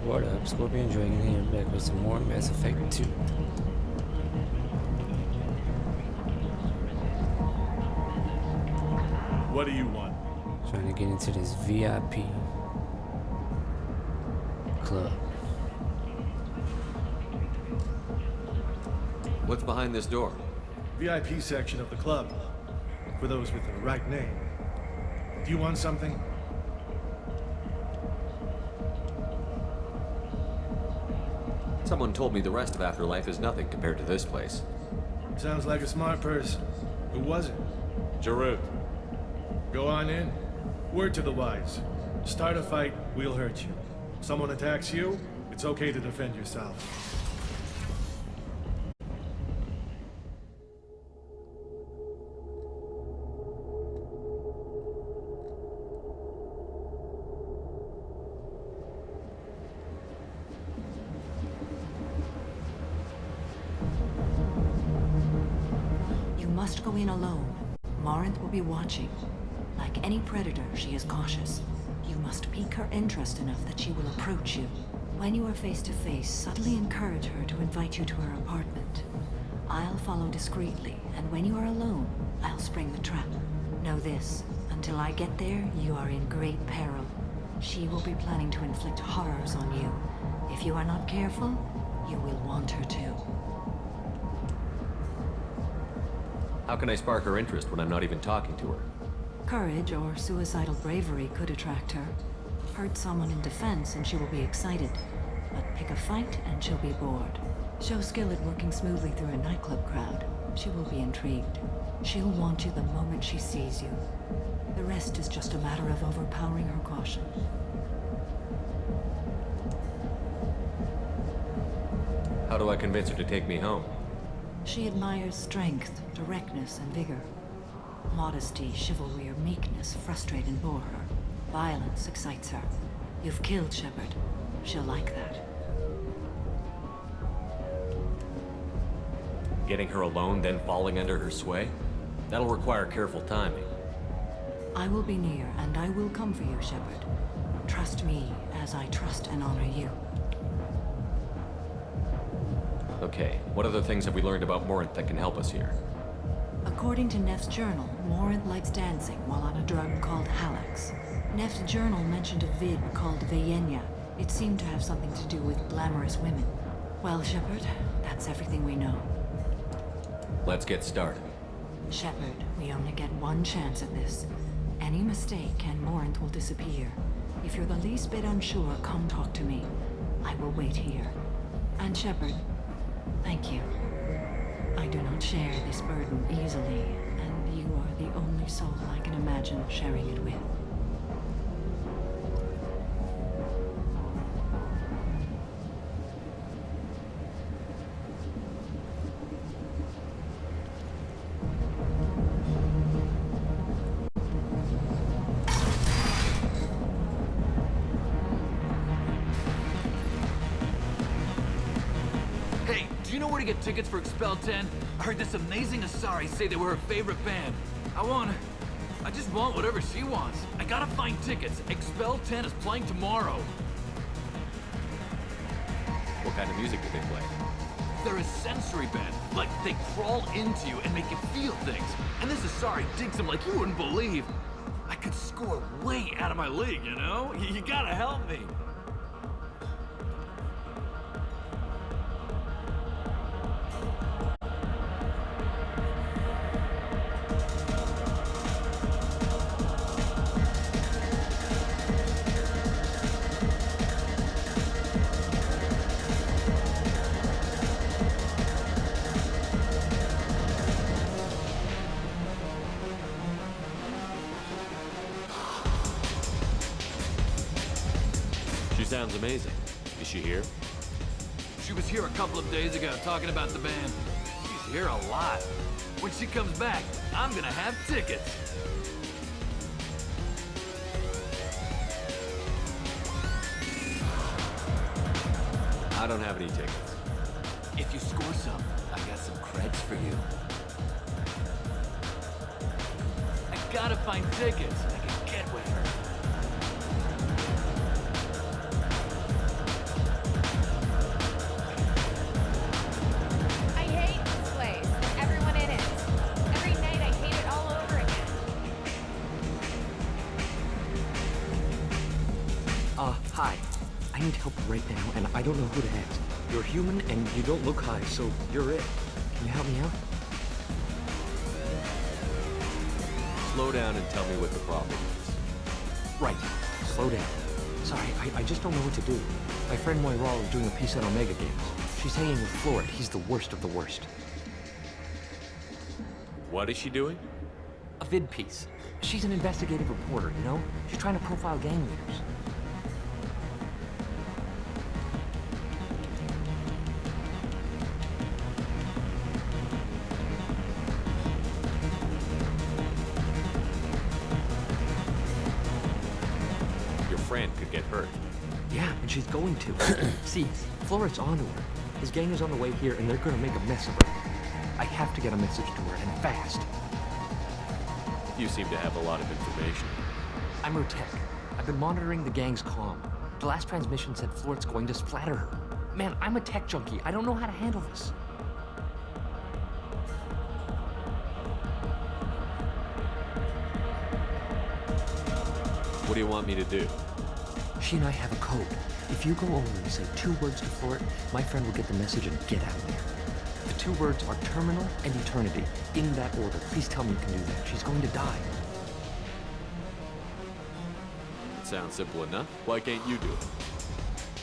What up, Scorpion Dragon here, back with some more Mass Effect 2. What do you want? Trying to get into this VIP club. What's behind this door? VIP section of the club. For those with the right name. Do you want something? Someone told me the rest of Afterlife is nothing compared to this place. Sounds like a smart person. Who was it? Jarut. Go on in. Word to the wise. Start a fight, we'll hurt you. Someone attacks you, it's okay to defend yourself. You must go in alone. Morinth will be watching. Like any predator, she is cautious. You must pique her interest enough that she will approach you. When you are face to face, subtly encourage her to invite you to her apartment. I'll follow discreetly, and when you are alone, I'll spring the trap. Know this, until I get there, you are in great peril. She will be planning to inflict horrors on you. If you are not careful, you will want her to. How can I spark her interest when I'm not even talking to her? Courage or suicidal bravery could attract her. Hurt someone in defense and she will be excited. But pick a fight and she'll be bored. Show skill at working smoothly through a nightclub crowd. She will be intrigued. She'll want you the moment she sees you. The rest is just a matter of overpowering her caution. How do I convince her to take me home? She admires strength, directness, and vigor. Modesty, chivalry, or meekness frustrate and bore her. Violence excites her. You've killed Shepard. She'll like that. Getting her alone, then falling under her sway? That'll require careful timing. I will be near, and I will come for you, Shepard. Trust me, as I trust and honor you. Okay, what other things have we learned about Morinth that can help us here? According to Neff's journal, Morinth likes dancing while on a drug called Halax. Neff's journal mentioned a vid called Veyenya. It seemed to have something to do with glamorous women. Well, Shepard, that's everything we know. Let's get started. Shepard, we only get one chance at this. Any mistake and Morinth will disappear. If you're the least bit unsure, come talk to me. I will wait here. And Shepard, thank you. I do not share this burden easily, and you are the only soul I can imagine sharing it with. Hey, do you know where to get tickets for Expel 10? I heard this amazing Asari say they were her favorite band. I just want whatever she wants. I gotta find tickets. Expel 10 is playing tomorrow. What kind of music do they play? They're a sensory band. Like, they crawl into you and make you feel things. And this Asari digs them like you wouldn't believe. I could score way out of my league, you know? You gotta help me. She sounds amazing. Is she here? She was here a couple of days ago talking about the band. She's here a lot. When she comes back, I'm gonna have tickets. I don't have any tickets. If you score some, I got some creds for you. I gotta find tickets. I can get with her. I hate this place and everyone in it. Every night I hate it all over again. Hi. I need help right now, and I don't know who to ask. You're human, and you don't look high, so you're it. Can you help me out? Slow down and tell me what the problem is. Right. Slow down. Sorry, I just don't know what to do. My friend Moira is doing a piece on Omega Games. She's hanging with Florid. He's the worst of the worst. What is she doing? A vid piece. She's an investigative reporter, you know? She's trying to profile gang leaders. Your friend could get hurt. Yeah, and she's going to. See, Florid's onto her. His gang is on the way here, and they're gonna make a mess of her. I have to get a message to her, and fast. You seem to have a lot of information. I'm her tech. I've been monitoring the gang's comm. The last transmission said Florid's going to splatter her. Man, I'm a tech junkie. I don't know how to handle this. What do you want me to do? She and I have a code. If you go over and say 2 words to Florid, my friend will get the message and get out of there. The 2 words are terminal and eternity. In that order. Please tell me you can do that. She's going to die. It sounds simple enough. Why can't you do it?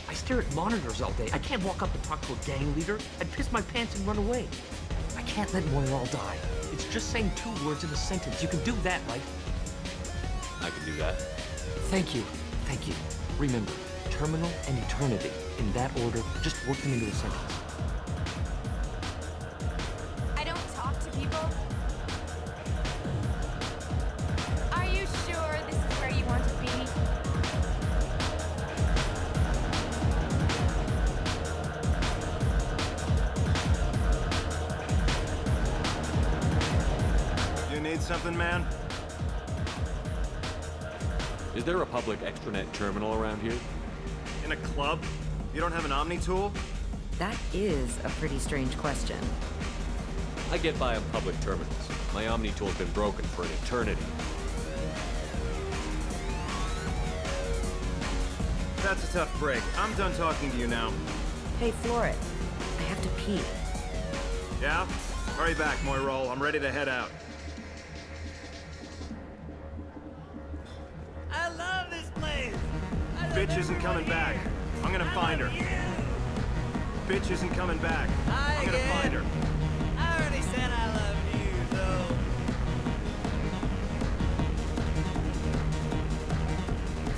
I stare at monitors all day. I can't walk up and talk to a gang leader. I'd piss my pants and run away. I can't let Moira die. It's just saying 2 words in a sentence. You can do that, right? I can do that. Thank you. Thank you. Remember, terminal and eternity. In that order, just work them into a sentence. I don't talk to people. Are you sure this is where you want to be? You need something, man? Is there a public extranet terminal around here? In a club? You don't have an Omni tool? That is a pretty strange question. I get by on public terminals. My Omni tool's been broken for an eternity. That's a tough break. I'm done talking to you now. Hey, Florid, I have to pee. Yeah? Hurry back, Moira. I'm ready to head out. I love this place. Bitch isn't coming back. I'm gonna find her. Bitch isn't coming back. I'm gonna find her. I already said I love you, though.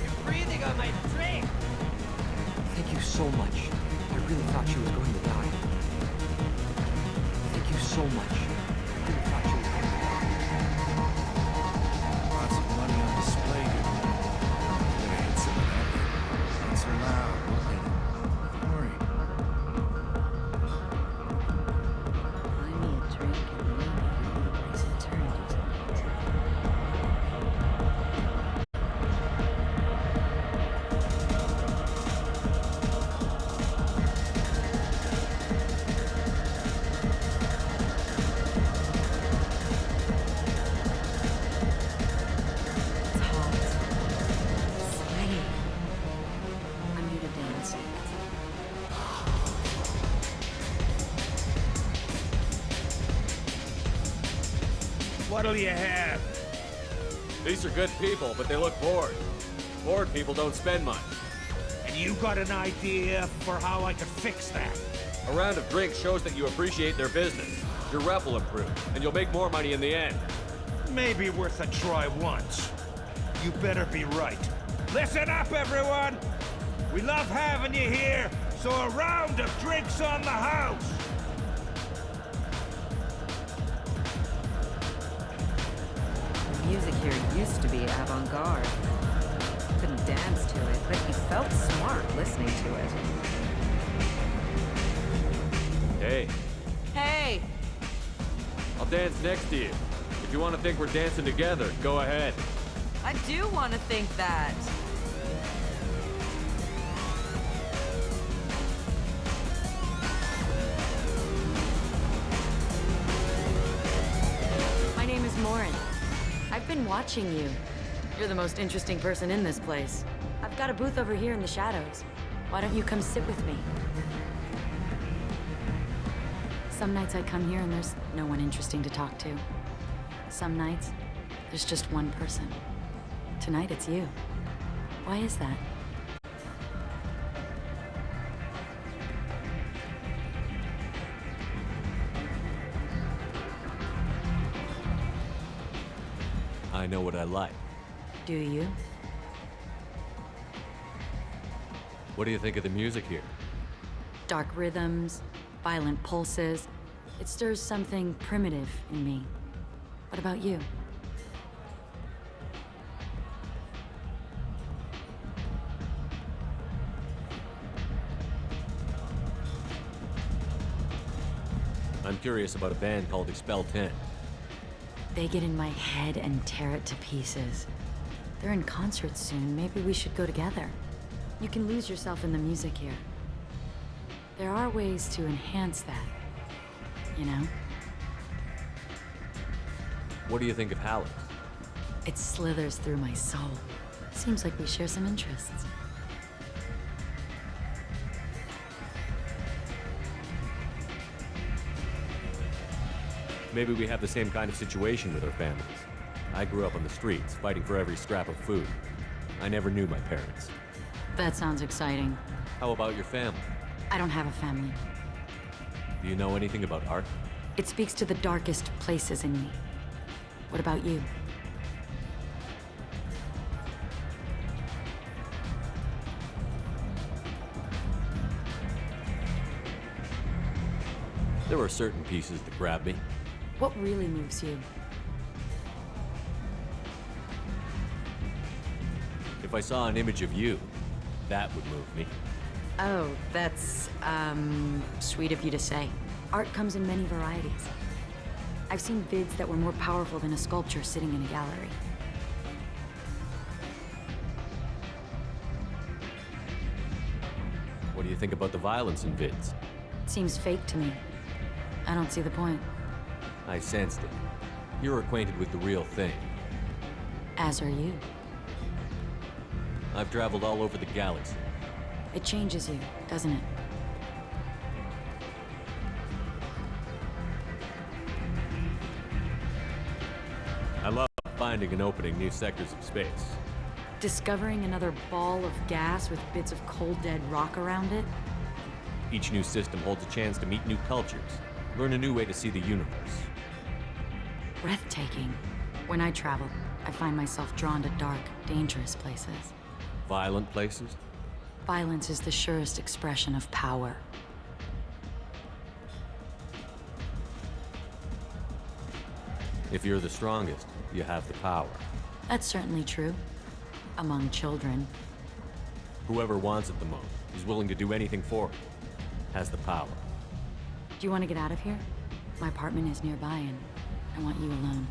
You're breathing on my drink. Thank you so much. I really thought she was going to die. Thank you so much. I really thought she was going to die. Lots of money on display here. We're gonna hit some of that. Not so loud. We'll hit it. Don't worry. Buy me a drink and maybe you'll embrace eternity tonight. What'll you have? These are good people, but they look bored. Bored people don't spend much. And you got an idea for how I could fix that? A round of drinks shows that you appreciate their business. Your rep will improve, and you'll make more money in the end. Maybe worth a try once. You better be right. Listen up, everyone! We love having you here, so a round of drinks on the house! The music here used to be avant-garde. Couldn't dance to it, but you felt smart listening to it. Hey, Hey! I'll dance next to you. If you want to think we're dancing together, go ahead. I do want to think that. My name is Morin. I've been watching you. You're the most interesting person in this place. I've got a booth over here in the shadows. Why don't you come sit with me? Some nights I come here and there's no one interesting to talk to. Some nights, there's just one person. Tonight it's you. Why is that? I know what I like. Do you? What do you think of the music here? Dark rhythms, violent pulses. It stirs something primitive in me. What about you? I'm curious about a band called Expel 10. They get in my head and tear it to pieces. They're in concert soon. Maybe we should go together. You can lose yourself in the music here. There are ways to enhance that, you know? What do you think of Halleck? It slithers through my soul. Seems like we share some interests. Maybe we have the same kind of situation with our families. I grew up on the streets, fighting for every scrap of food. I never knew my parents. That sounds exciting. How about your family? I don't have a family. Do you know anything about art? It speaks to the darkest places in me. What about you? There are certain pieces that grab me. What really moves you? If I saw an image of you, that would move me. Oh, that's, sweet of you to say. Art comes in many varieties. I've seen vids that were more powerful than a sculpture sitting in a gallery. What do you think about the violence in vids? It seems fake to me. I don't see the point. I sensed it. You're acquainted with the real thing. As are you. I've traveled all over the galaxy. It changes you, doesn't it? I love finding and opening new sectors of space. Discovering another ball of gas with bits of cold dead rock around it? Each new system holds a chance to meet new cultures, learn a new way to see the universe. Breathtaking. When I travel, I find myself drawn to dark, dangerous places. Violent places? Violence is the surest expression of power. If you're the strongest, you have the power. That's certainly true. Among children. Whoever wants it the most, is willing to do anything for it, has the power. Do you want to get out of here? My apartment is nearby and I want you alone.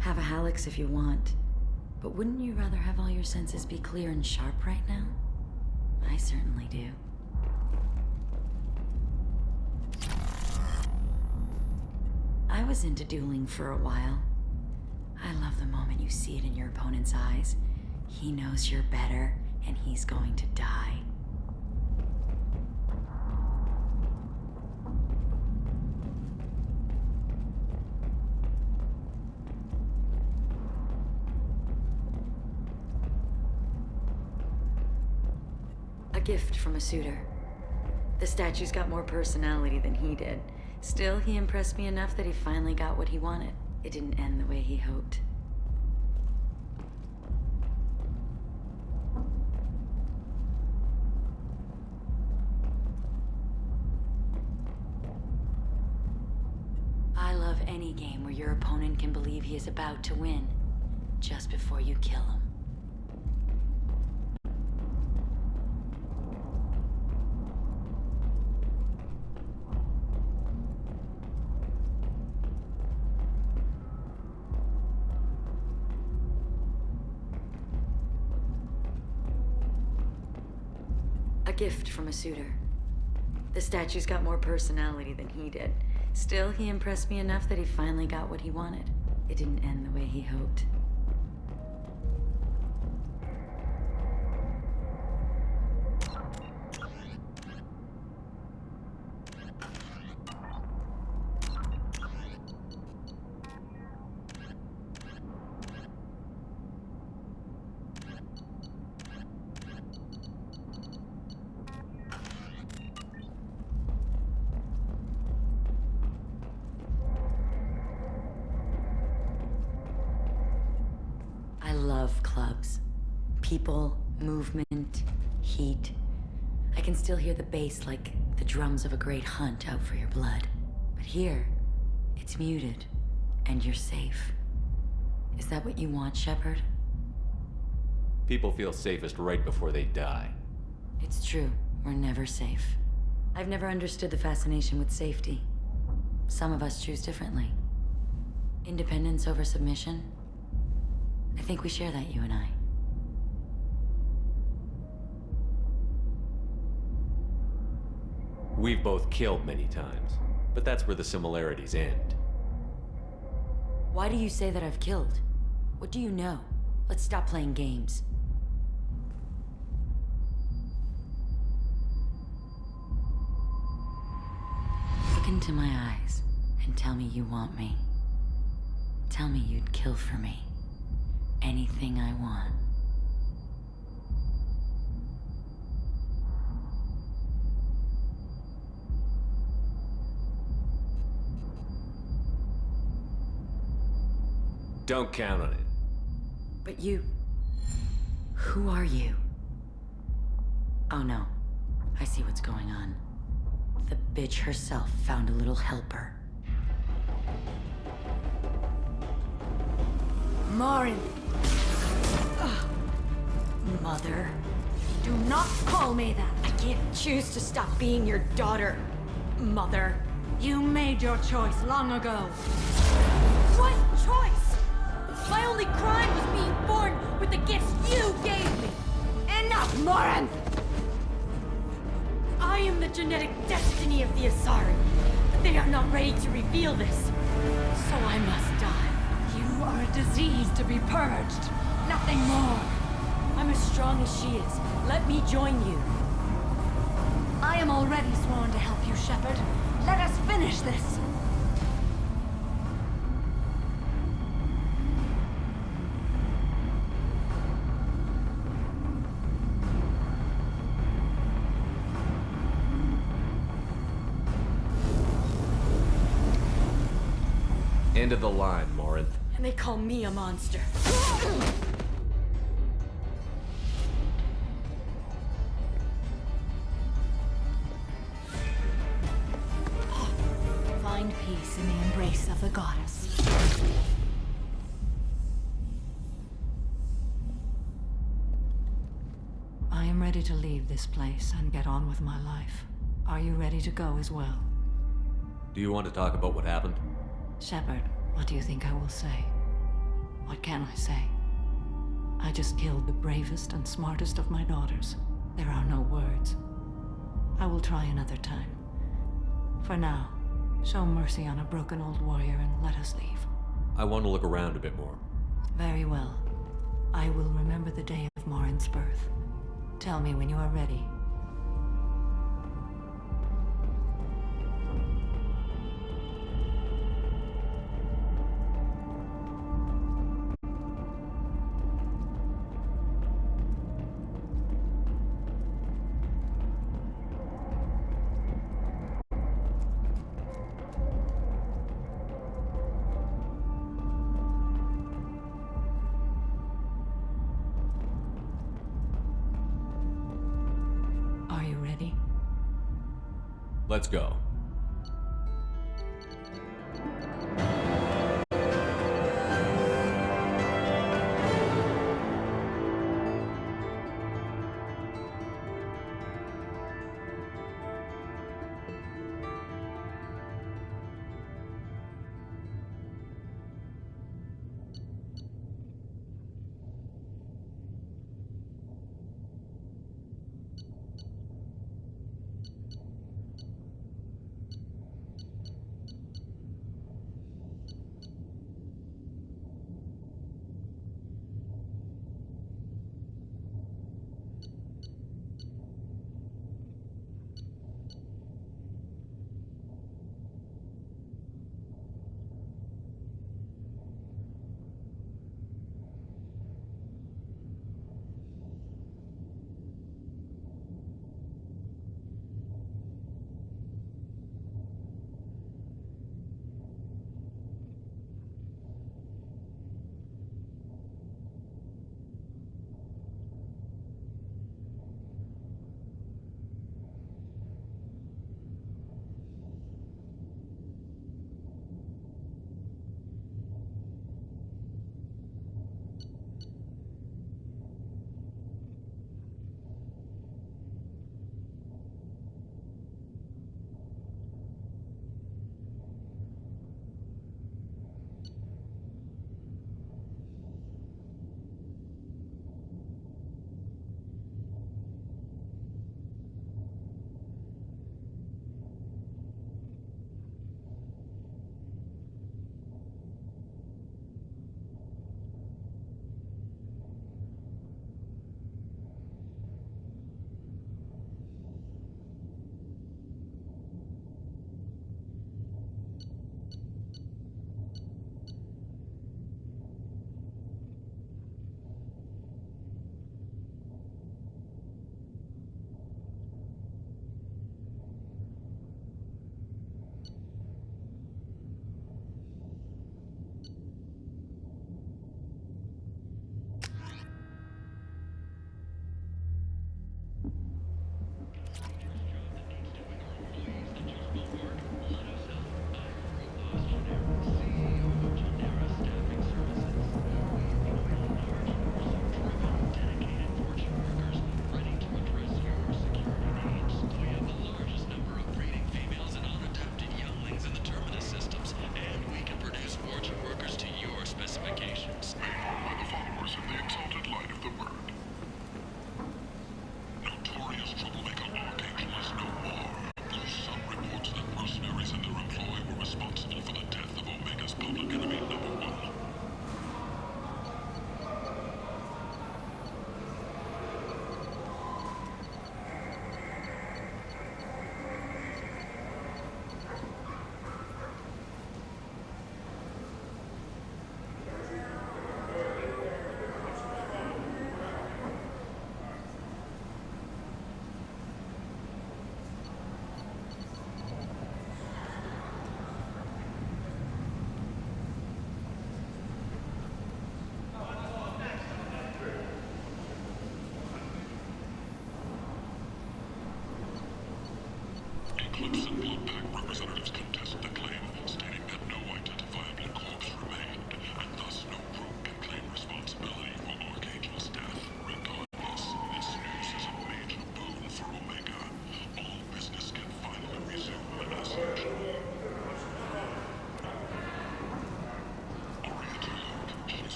Have a Hallex if you want, but wouldn't you rather have all your senses be clear and sharp right now? I certainly do. was into dueling for a while. I love the moment you see it in your opponent's eyes. He knows you're better, and he's going to die. A gift from a suitor. The statue's got more personality than he did. Still, he impressed me enough that he finally got what he wanted. It didn't end the way he hoped. I love any game where your opponent can believe he is about to win, just before you kill him. A gift from a suitor. The statue's got more personality than he did. Still, he impressed me enough that he finally got what he wanted. It didn't end the way he hoped. I love clubs. People, movement, heat. I can still hear the bass like the drums of a great hunt out for your blood. But here, it's muted, and you're safe. Is that what you want, Shepard? People feel safest right before they die. It's true. We're never safe. I've never understood the fascination with safety. Some of us choose differently. Independence over submission? I think we share that, you and I. We've both killed many times, but that's where the similarities end. Why do you say that I've killed? What do you know? Let's stop playing games. Look into my eyes and tell me you want me. Tell me you'd kill for me. Anything I want. Don't count on it. But you... Who are you? Oh no. I see what's going on. The bitch herself found a little helper. Marin! Mother. Do not call me that! I can't choose to stop being your daughter, Mother. You made your choice long ago. What choice? My only crime was being born with the gifts you gave me! Enough, Morin! I am the genetic destiny of the Asari, but they are not ready to reveal this. So I must die. You are a disease to be purged. Nothing more. I'm as strong as she is. Let me join you. I am already sworn to help you, Shepard. Let us finish this. End of the line, Morinth. And they call me a monster. Find peace in the embrace of the goddess. I am ready to leave this place and get on with my life. Are you ready to go as well? Do you want to talk about what happened? Shepard, what do you think I will say? What can I say? I just killed the bravest and smartest of my daughters. There are no words. I will try another time. For now, Show mercy on a broken old warrior and let us leave. I want to look around a bit more. Very well. I will remember the day of Morin's birth. Tell me when you are ready. Are you ready? Let's go.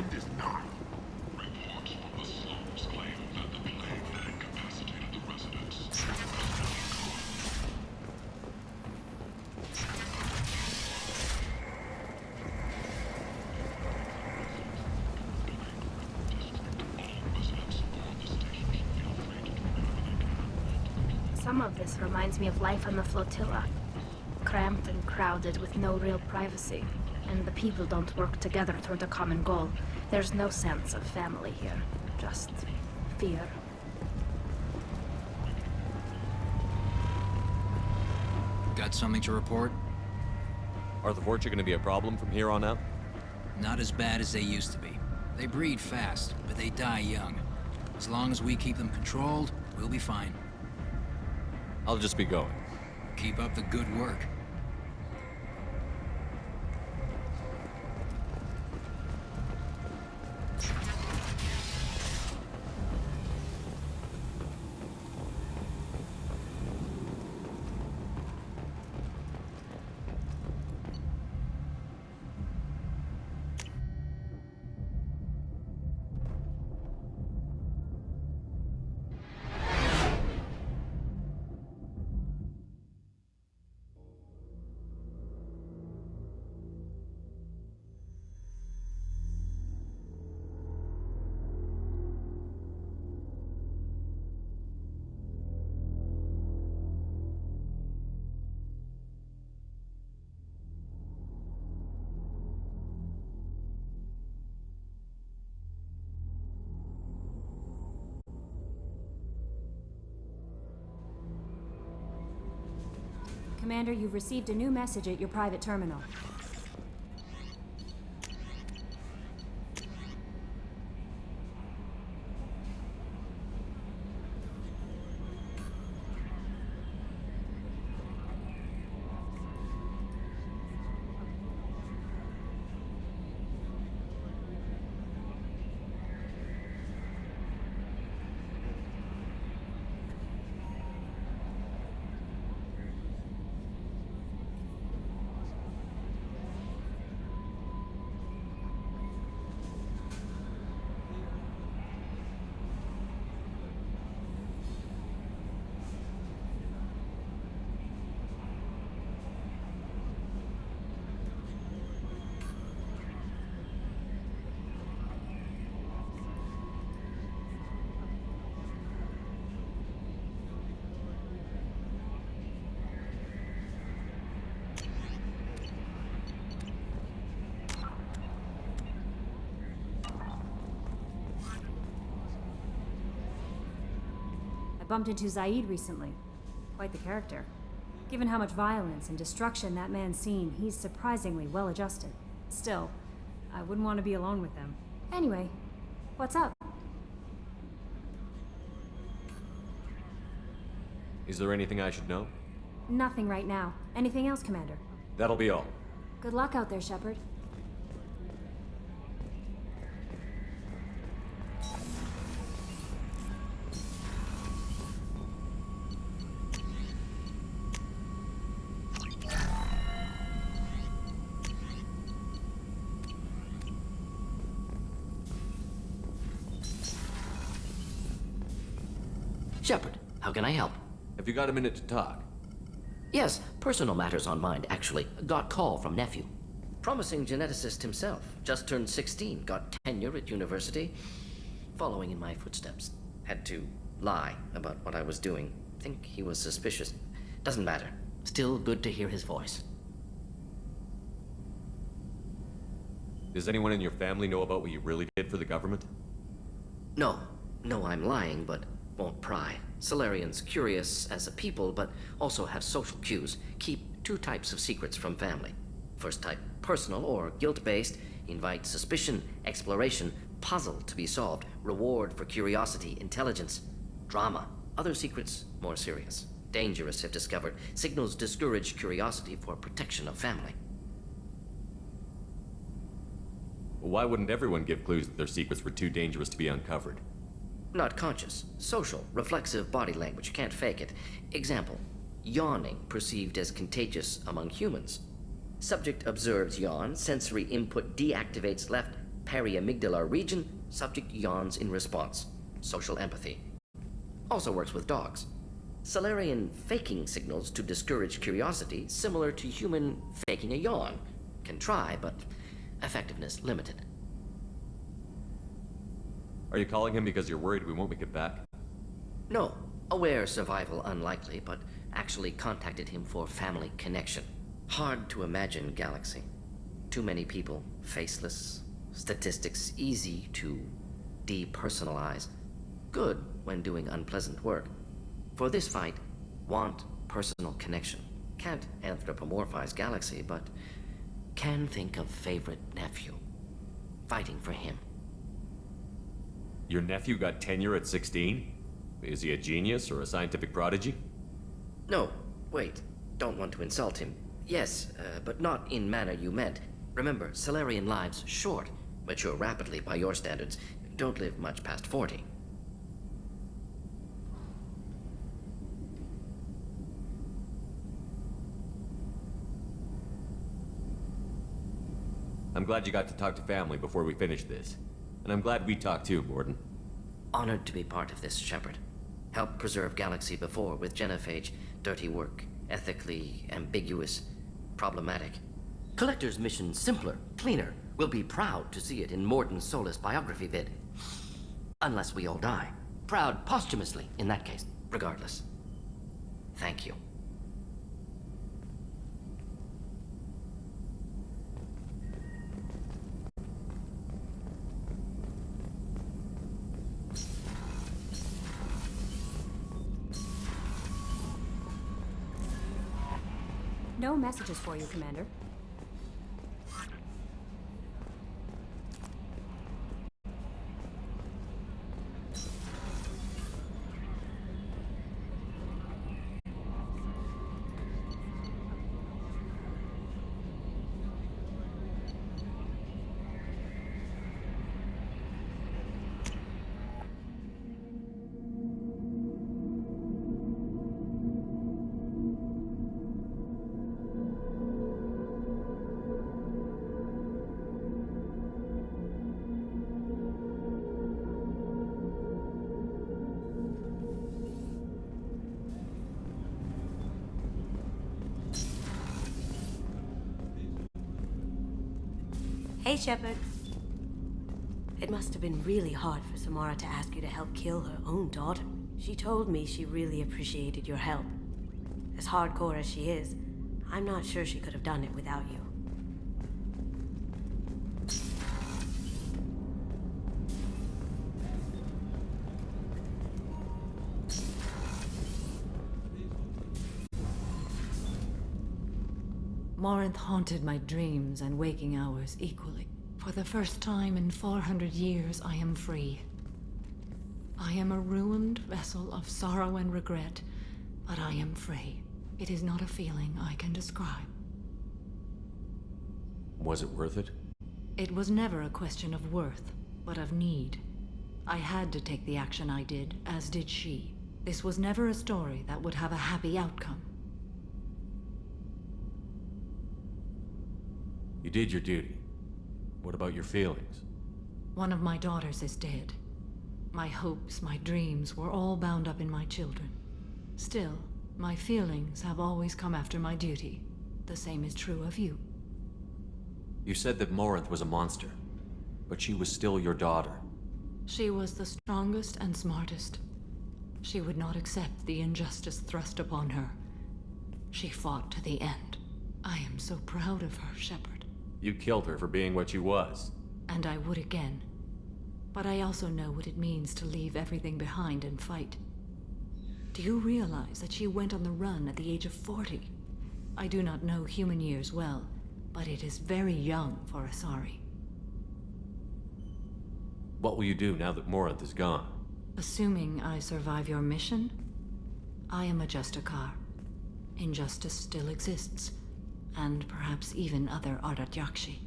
end is nigh. Reports from the slums claim that the plague that incapacitated the residents. Some of this reminds me of life on the flotilla. Cramped and crowded with no real privacy. And the people don't work together toward a common goal. There's no sense of family here. Just fear. Got something to report? Are the Vorcha gonna be a problem from here on out? Not as bad as they used to be. They breed fast, but they die young. As long as we keep them controlled, we'll be fine. I'll just be going. Keep up the good work. Commander, you've received a new message at your private terminal. Bumped into Zaid recently. Quite the character. Given how much violence and destruction that man's seen, he's surprisingly well adjusted. Still, I wouldn't want to be alone with them. Anyway, what's up? Is there anything I should know? Nothing right now. Anything else, Commander? That'll be all. Good luck out there, Shepard. Shepard, how can I help? Have you got a minute to talk? Yes, personal matters on mind, actually. Got call from nephew. Promising geneticist himself. Just turned 16, got tenure at university. Following in my footsteps. Had to lie about what I was doing. Think he was suspicious. Doesn't matter. Still good to hear his voice. Does anyone in your family know about what you really did for the government? No. No, I'm lying, but won't pry. Solarians curious as a people, but also have social cues. Keep two types of secrets from family. First type, personal or guilt-based. Invite suspicion, exploration, puzzle to be solved. Reward for curiosity, intelligence. Drama. Other secrets, more serious. Dangerous if discovered. Signals discourage curiosity for protection of family. Why wouldn't everyone give clues that their secrets were too dangerous to be uncovered? Not conscious. Social, reflexive body language. Can't fake it. Example. Yawning perceived as contagious among humans. Subject observes yawn. Sensory input deactivates left periamygdalar region, subject yawns in response. Social empathy. Also works with dogs. Salarian faking signals to discourage curiosity, similar to human faking a yawn. Can try, but effectiveness limited. Are you calling him because you're worried we won't make it back? No. Aware survival unlikely, but actually contacted him for family connection. Hard to imagine galaxy. Too many people, faceless, statistics easy to depersonalize. Good when doing unpleasant work. For this fight, want personal connection. Can't anthropomorphize galaxy, but can think of favorite nephew. Fighting for him. Your nephew got tenure at 16? Is he a genius or a scientific prodigy? No, wait. Don't want to insult him. Yes, but not in manner you meant. Remember, Salarian lives short. Mature rapidly by your standards. Don't live much past 40. I'm glad you got to talk to family before we finish this. And I'm glad we talked too, Mordin. Honored to be part of this, Shepard. Helped preserve Galaxy before with genophage. Dirty work. Ethically ambiguous. Problematic. Collector's mission simpler, cleaner. We'll be proud to see it in Mordin Solus biography vid. Unless we all die. Proud posthumously, in that case. Regardless. Thank you. No messages for you, Commander. Hey, Shepard. It must have been really hard for Samara to ask you to help kill her own daughter. She told me she really appreciated your help. As hardcore as she is, I'm not sure she could have done it without you. Morinth haunted my dreams and waking hours equally. For the first time in 400 years, I am free. I am a ruined vessel of sorrow and regret, but I am free. It is not a feeling I can describe. Was it worth it? It was never a question of worth, but of need. I had to take the action I did, as did she. This was never a story that would have a happy outcome. You did your duty. What about your feelings? One of my daughters is dead. My hopes, my dreams were all bound up in my children. Still, my feelings have always come after my duty. The same is true of you. You said that Morinth was a monster, but she was still your daughter. She was the strongest and smartest. She would not accept the injustice thrust upon her. She fought to the end. I am so proud of her, Shepard. You killed her for being what she was. And I would again. But I also know what it means to leave everything behind and fight. Do you realize that she went on the run at the age of 40? I do not know human years well, but it is very young for Asari. What will you do now that Morinth is gone? Assuming I survive your mission, I am a Justicar. Injustice still exists, and perhaps even other Ardatyakshi.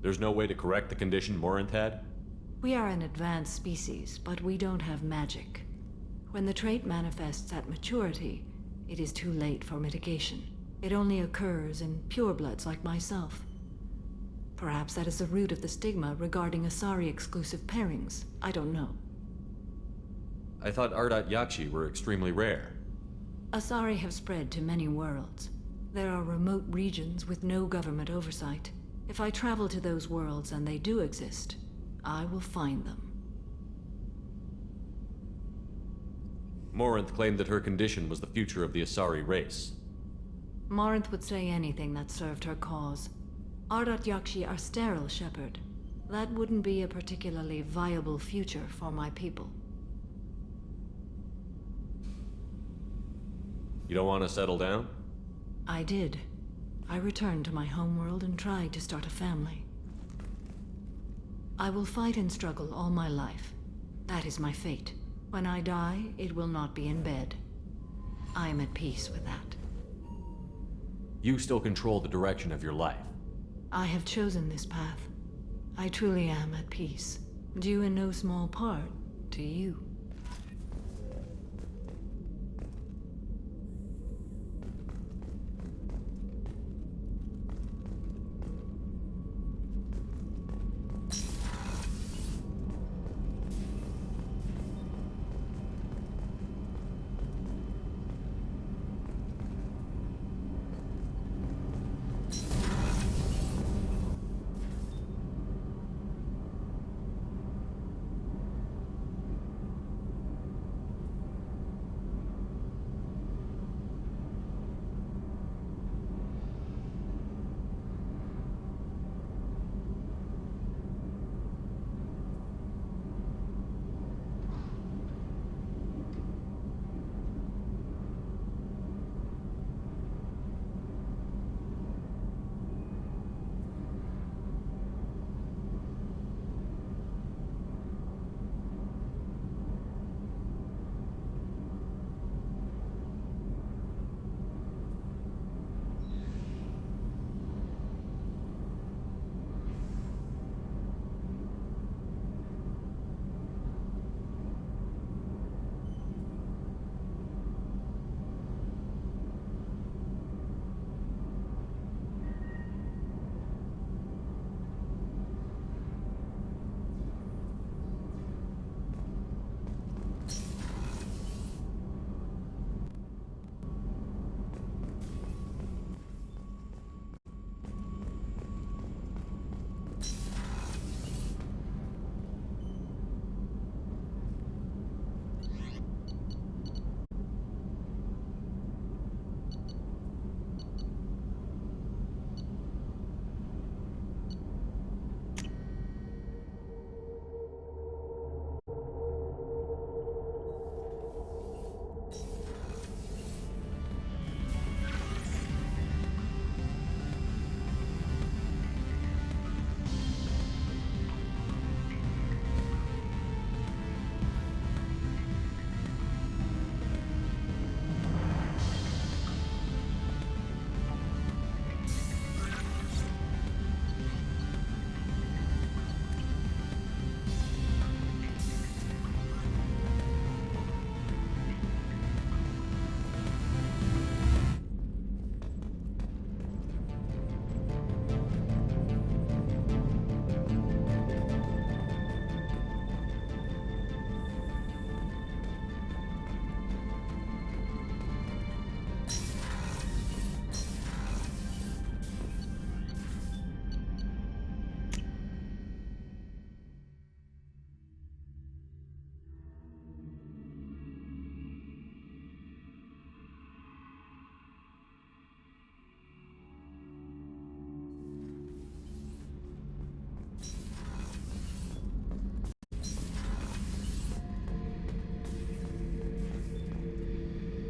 There's no way to correct the condition Morinth had? We are an advanced species, but we don't have magic. When the trait manifests at maturity, it is too late for mitigation. It only occurs in purebloods like myself. Perhaps that is the root of the stigma regarding Asari-exclusive pairings. I don't know. I thought Ardat Yakshi were extremely rare. Asari have spread to many worlds. There are remote regions with no government oversight. If I travel to those worlds and they do exist, I will find them. Morinth claimed that her condition was the future of the Asari race. Morinth would say anything that served her cause. Ardat Yakshi are sterile, Shepard. That wouldn't be a particularly viable future for my people. You don't want to settle down? I did. I returned to my homeworld and tried to start a family. I will fight and struggle all my life. That is my fate. When I die, it will not be in bed. I am at peace with that. You still control the direction of your life. I have chosen this path. I truly am at peace, due in no small part to you.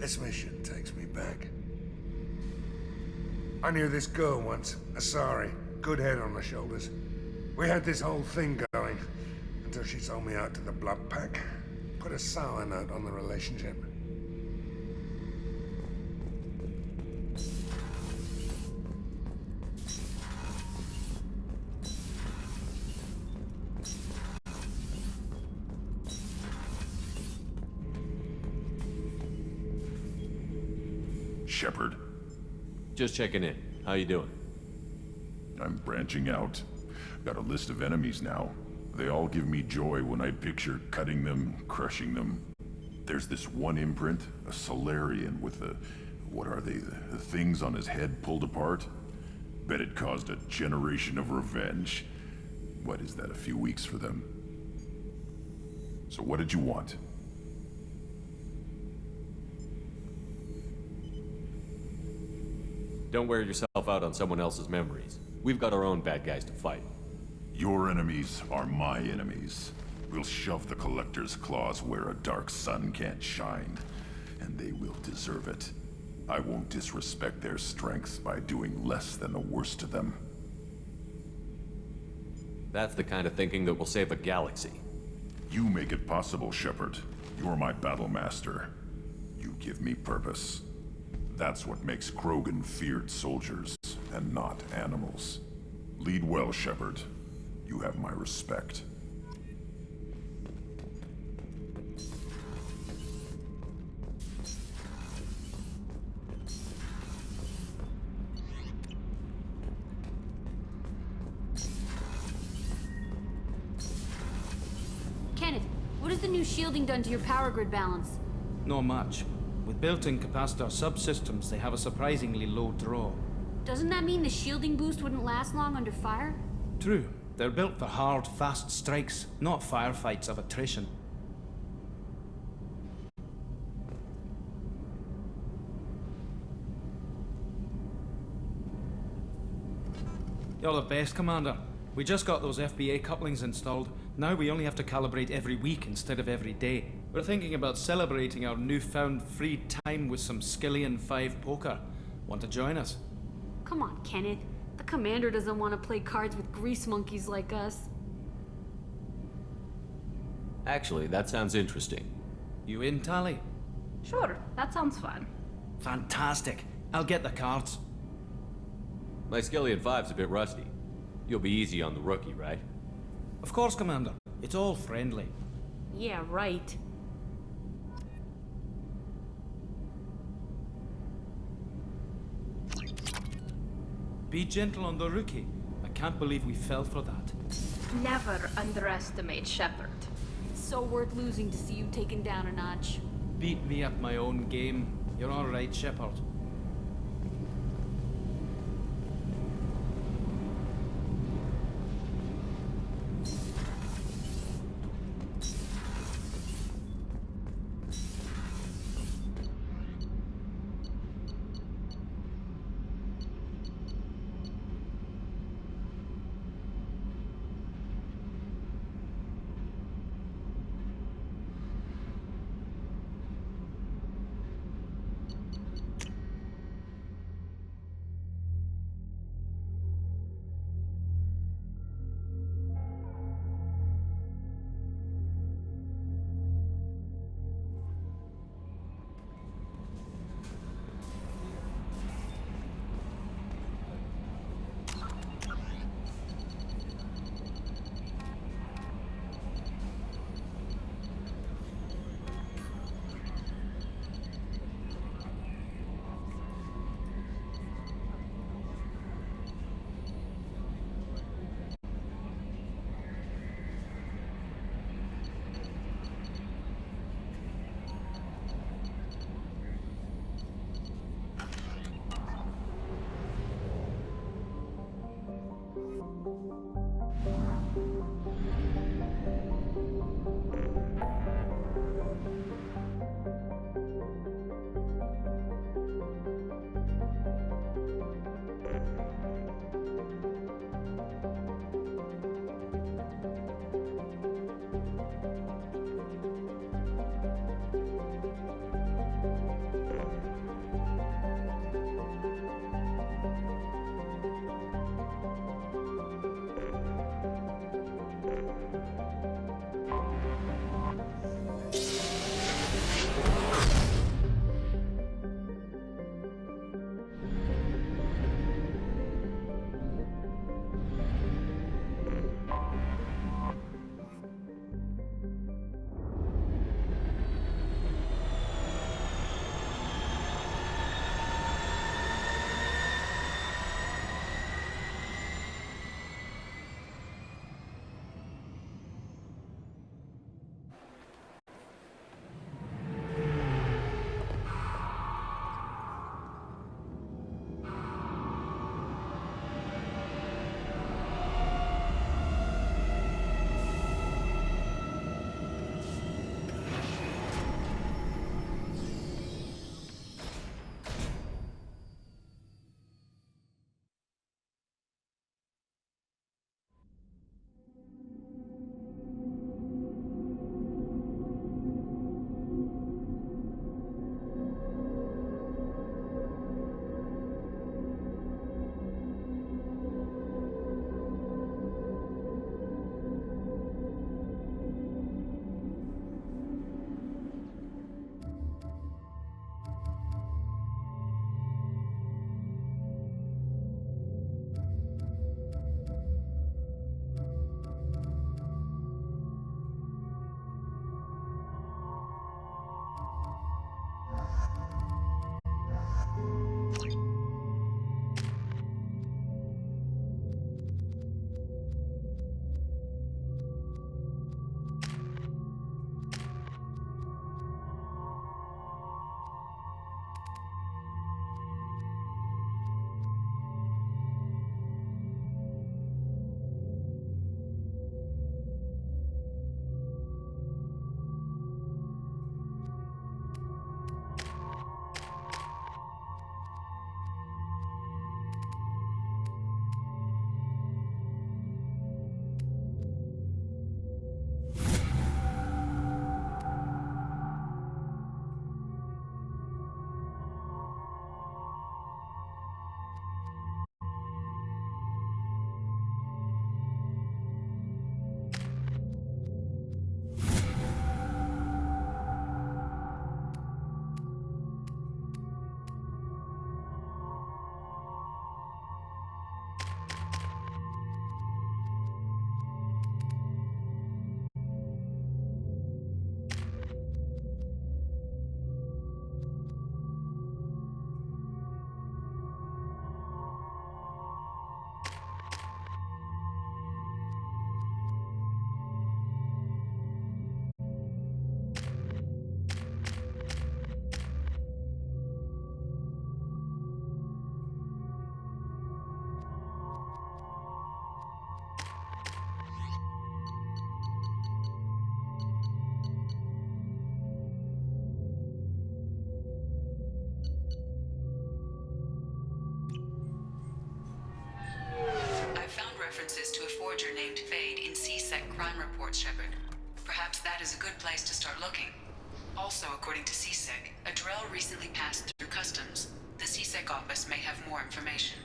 This mission takes me back. I knew this girl once, Asari. Good head on her shoulders. We had this whole thing going, until she sold me out to the Blood Pack. Put a sour note on the relationship. Shepard. Just checking in. How you doing? I'm branching out. Got a list of enemies now. They all give me joy when I picture cutting them, crushing them. There's this one imprint, a Solarian with the... what are they? The things on his head pulled apart? Bet it caused a generation of revenge. What is that, a few weeks for them? So what did you want? Don't wear yourself out on someone else's memories. We've got our own bad guys to fight. Your enemies are my enemies. We'll shove the Collector's claws where a dark sun can't shine, and they will deserve it. I won't disrespect their strengths by doing less than the worst to them. That's the kind of thinking that will save a galaxy. You make it possible, Shepard. You're my battle master. You give me purpose. That's what makes Krogan feared soldiers, and not animals. Lead well, Shepard. You have my respect. Kenneth, what has the new shielding done to your power grid balance? Not much. With built-in capacitor subsystems, they have a surprisingly low draw. Doesn't that mean the shielding boost wouldn't last long under fire? True. They're built for hard, fast strikes, not firefights of attrition. You're the best, Commander. We just got those FBA couplings installed. Now we only have to calibrate every week instead of every day. We're thinking about celebrating our newfound free time with some Skillian 5 poker. Want to join us? Come on, Kenneth. The commander doesn't want to play cards with grease monkeys like us. Actually, that sounds interesting. You in, Tally? Sure, that sounds fun. Fantastic. I'll get the cards. My Skillian 5's a bit rusty. You'll be easy on the rookie, right? Of course, Commander. It's all friendly. Yeah, right. Be gentle on the rookie. I can't believe we fell for that. Never underestimate Shepard. It's so worth losing to see you taken down a notch. Beat me at my own game. You're all right, Shepard. C-Sec crime reports, Shepard. Perhaps that is a good place to start looking. Also, according to C-Sec, a Drell recently passed through customs. The C-Sec office may have more information.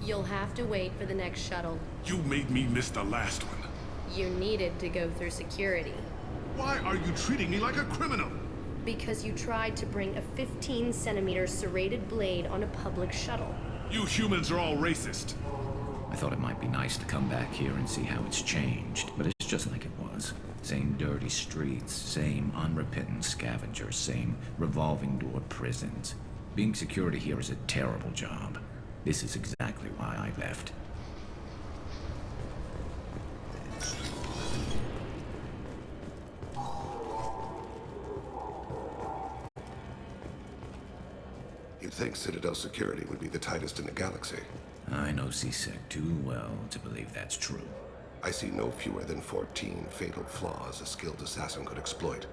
You'll have to wait for the next shuttle. You made me miss the last one. You needed to go through security. Why are you treating me like a criminal? Because you tried to bring a 15-centimeter serrated blade on a public shuttle. You humans are all racist. I thought it might be nice to come back here and see how it's changed, but it's just like it was. Same dirty streets, same unrepentant scavengers, same revolving door prisons. Being security here is a terrible job. This is exactly why I left. You'd think Citadel security would be the tightest in the galaxy. I know C-Sec too well to believe that's true. I see no fewer than 14 fatal flaws a skilled assassin could exploit.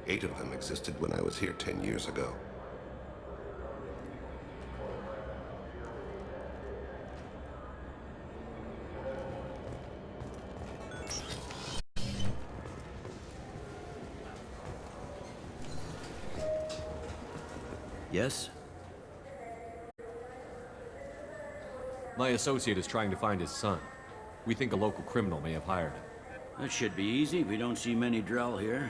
8 of them existed when I was here 10 years ago. Yes? My associate is trying to find his son. We think a local criminal may have hired him. That should be easy. We don't see many Drell here.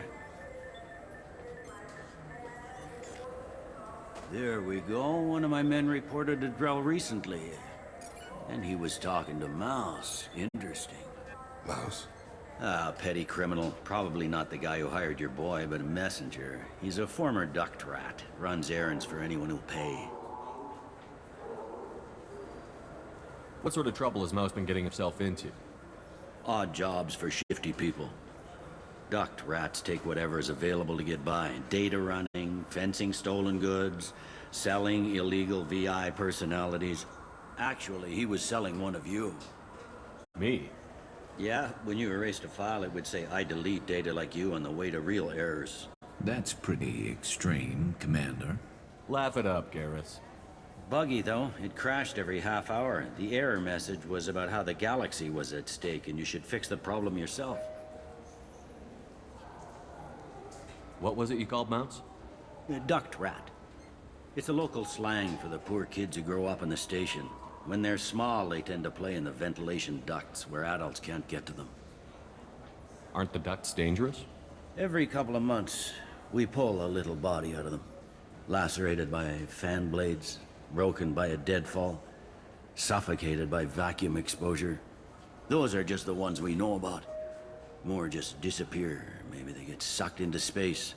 There we go. One of my men reported a Drell recently. And he was talking to Mouse. Interesting. Mouse? Ah, petty criminal. Probably not the guy who hired your boy, but a messenger. He's a former duct rat. Runs errands for anyone who'll pay. What sort of trouble has Mouse been getting himself into? Odd jobs for shifty people. Duct rats take whatever is available to get by. Data running, fencing stolen goods, selling illegal VI personalities. Actually, he was selling one of you. Me? Yeah, when you erased a file, it would say, I delete data like you on the way to real errors. That's pretty extreme, Commander. Laugh it up, Garrus. Buggy, though. It crashed every half hour. The error message was about how the galaxy was at stake, and you should fix the problem yourself. What was it you called Mouse? A duct rat. It's a local slang for the poor kids who grow up in the station. When they're small, they tend to play in the ventilation ducts where adults can't get to them. Aren't the ducts dangerous? Every couple of months, we pull a little body out of them. Lacerated by fan blades, broken by a deadfall, suffocated by vacuum exposure. Those are just the ones we know about. More just disappear. Maybe they get sucked into space.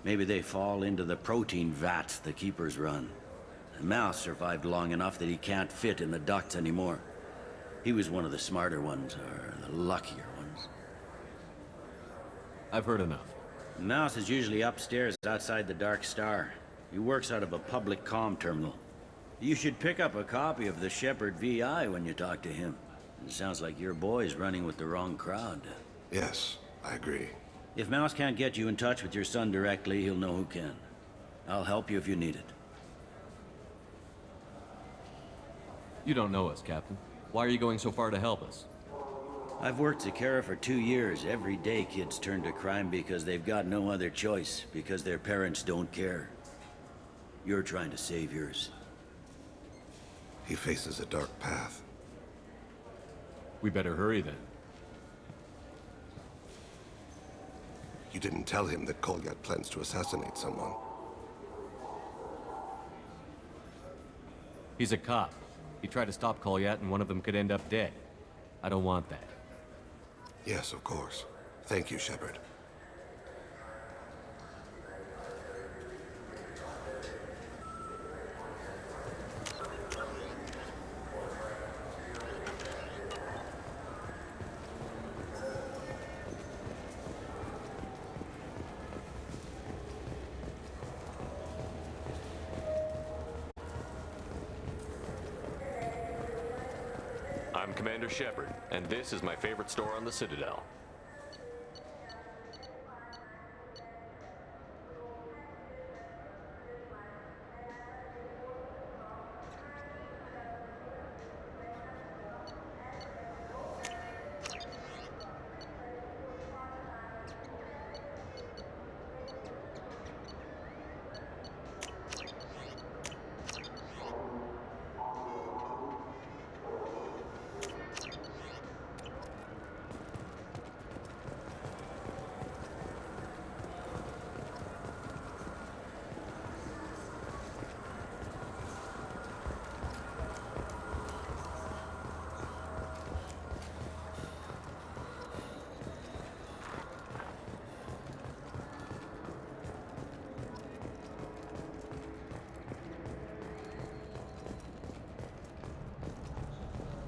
Maybe they fall into the protein vats the Keepers run. The Mouse survived long enough that he can't fit in the ducts anymore. He was one of the smarter ones, or the luckier ones. I've heard enough. Mouse is usually upstairs outside the Dark Star. He works out of a public comm terminal. You should pick up a copy of the Shepard VI when you talk to him. It sounds like your boy's running with the wrong crowd. Yes, I agree. If Mouse can't get you in touch with your son directly, he'll know who can. I'll help you if you need it. You don't know us, Captain. Why are you going so far to help us? I've worked at Kara for 2 years. Every day kids turn to crime because they've got no other choice, because their parents don't care. You're trying to save yours. He faces a dark path. We better hurry then. You didn't tell him that Kolyat plans to assassinate someone. He's a cop. He tried to stop Kolyat and one of them could end up dead. I don't want that. Yes, of course. Thank you, Shepard. I'm I'm Commander Shepard, and this is my favorite store on the Citadel.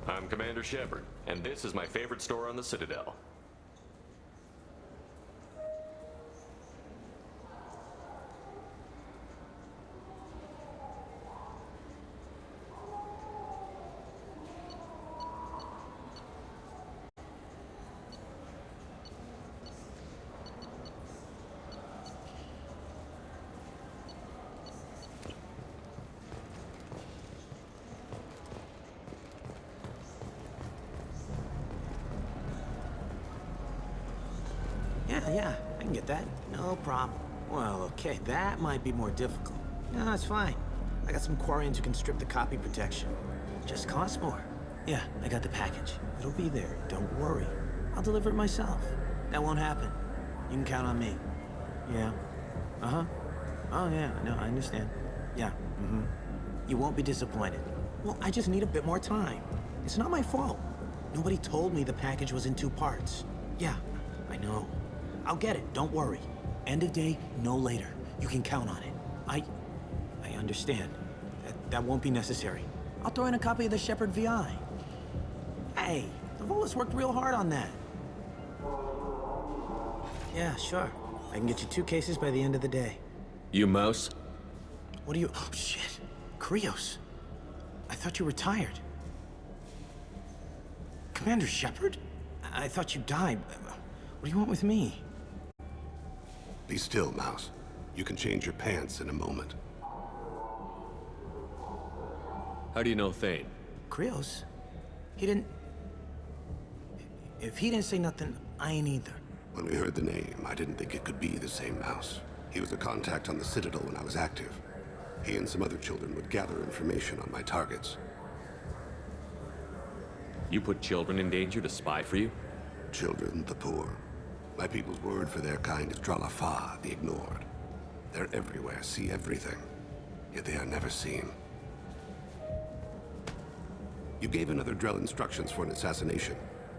I'm Commander Shepard, and this is my favorite store on the Citadel. Yeah, I can get that. No problem. Well, okay, that might be more difficult. No, it's fine. I got some Quarians who can strip the copy protection. Just costs more. Yeah, I got the package. It'll be there, don't worry. I'll deliver it myself. That won't happen. You can count on me. Yeah. Uh-huh. Oh, yeah, no, I understand. Yeah, You won't be disappointed. Well, I just need a bit more time. It's not my fault. Nobody told me the package was in 2 parts. Yeah, I know. I'll get it, don't worry. End of day, no later. You can count on it. I understand. That won't be necessary. I'll throw in a copy of the Shepard VI. Hey, the Volus worked real hard on that. Yeah, sure. I can get you 2 cases by the end of the day. You mouse? What do you... Oh, shit. Krios. I thought you retired. Commander Shepard? I thought you died. What do you want with me? Be still, Mouse. You can change your pants in a moment. How do you know Thane? Krios? He didn't... If he didn't say nothing, I ain't either. When we heard the name, I didn't think it could be the same Mouse. He was a contact on the Citadel when I was active. He and some other children would gather information on my targets. You put children in danger to spy for you? Children, the poor. My people's word for their kind is Dralafa, the ignored. They're everywhere, see everything, yet they are never seen. You gave another Drell instructions for an assassination.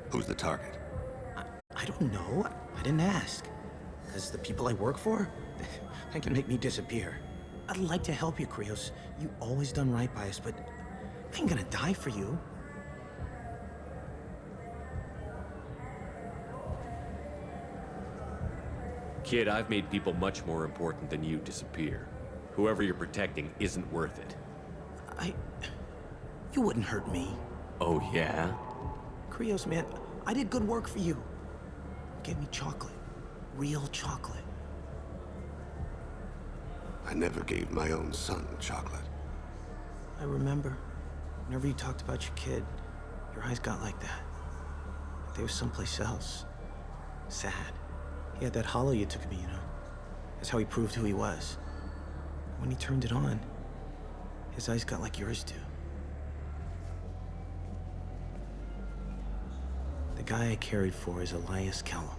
Who's the target? I don't know. I didn't ask. Because the people I work for, they can make me disappear. I'd like to help you, Krios. You always done right by us, but I ain't gonna die for you. Kid, I've made people much more important than you disappear. Whoever you're protecting isn't worth it. You wouldn't hurt me. Oh, yeah? Krios, man, I did good work for you. You gave me chocolate. Real chocolate. I never gave my own son chocolate. I remember. Whenever you talked about your kid, your eyes got like that. They were someplace else. Sad. He had that hollow you took of me, you know? That's how he proved who he was. When he turned it on, his eyes got like yours do. The guy I cared for is Elias Kellum.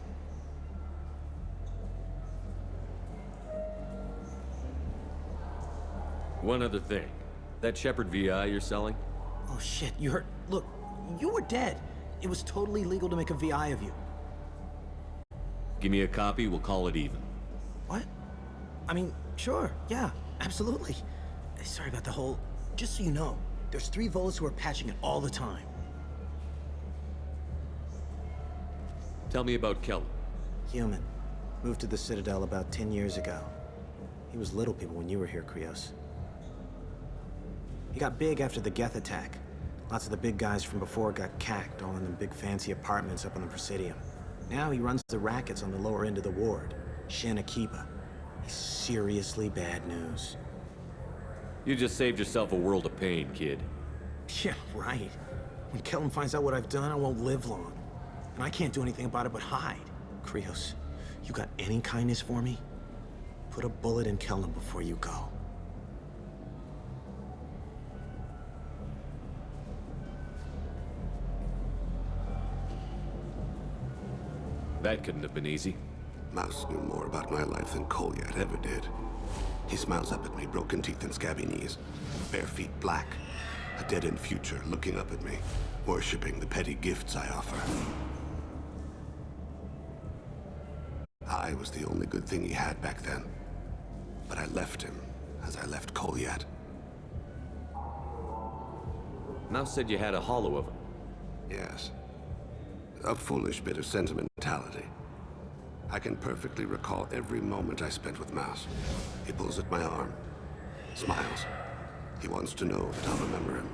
One other thing. That Shepard VI you're selling? Oh shit, you heard... Look, you were dead. It was totally legal to make a VI of you. Give me a copy, we'll call it even. What? I mean, sure, yeah, absolutely. Sorry about the whole... Just so you know, there's 3 Volus who are patching it all the time. Tell me about Kellum. Human. Moved to the Citadel about 10 years ago. He was little people when you were here, Krios. He got big after the Geth attack. Lots of the big guys from before got cacked, all in the big fancy apartments up on the Presidium. Now he runs the rackets on the lower end of the ward, Shanakiba. He's seriously bad news. You just saved yourself a world of pain, kid. Yeah, right. When Kellum finds out what I've done, I won't live long. And I can't do anything about it but hide. Krios, you got any kindness for me? Put a bullet in Kellum before you go. That couldn't have been easy. Mouse knew more about my life than Kolyat ever did. He smiles up at me, broken teeth and scabby knees. Bare feet black. A dead-end future looking up at me, worshipping the petty gifts I offer. I was the only good thing he had back then. But I left him, as I left Kolyat. Mouse said you had a hollow of him. Yes. A foolish bit of sentimentality. I can perfectly recall every moment I spent with Mouse. He pulls at my arm, smiles. He wants to know that I'll remember him,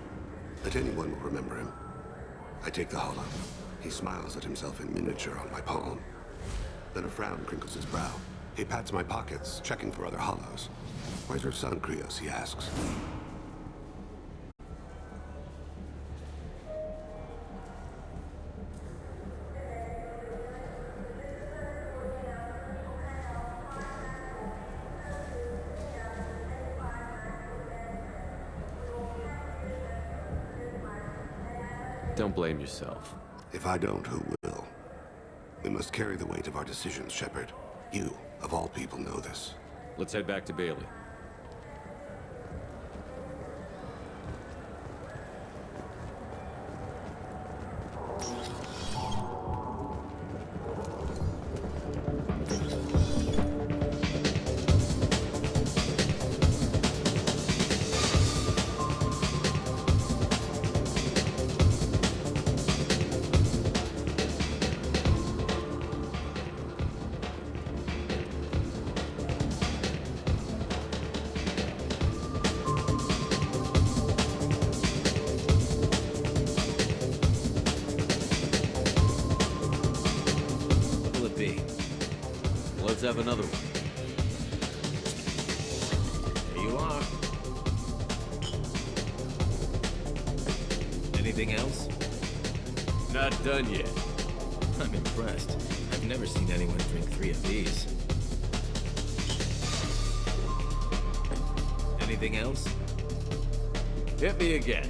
that anyone will remember him. I take the hollow. He smiles at himself in miniature on my palm. Then a frown crinkles his brow. He pats my pockets, checking for other hollows. Where's your son, Krios? He asks. Don't blame yourself. If I don't, who will? We must carry the weight of our decisions, Shepard. You, of all people, know this. Let's head back to Bailey. Let's have another one. There you are. Anything else? Not done yet. I'm impressed. I've never seen anyone drink 3 of these. Anything else? Hit me again.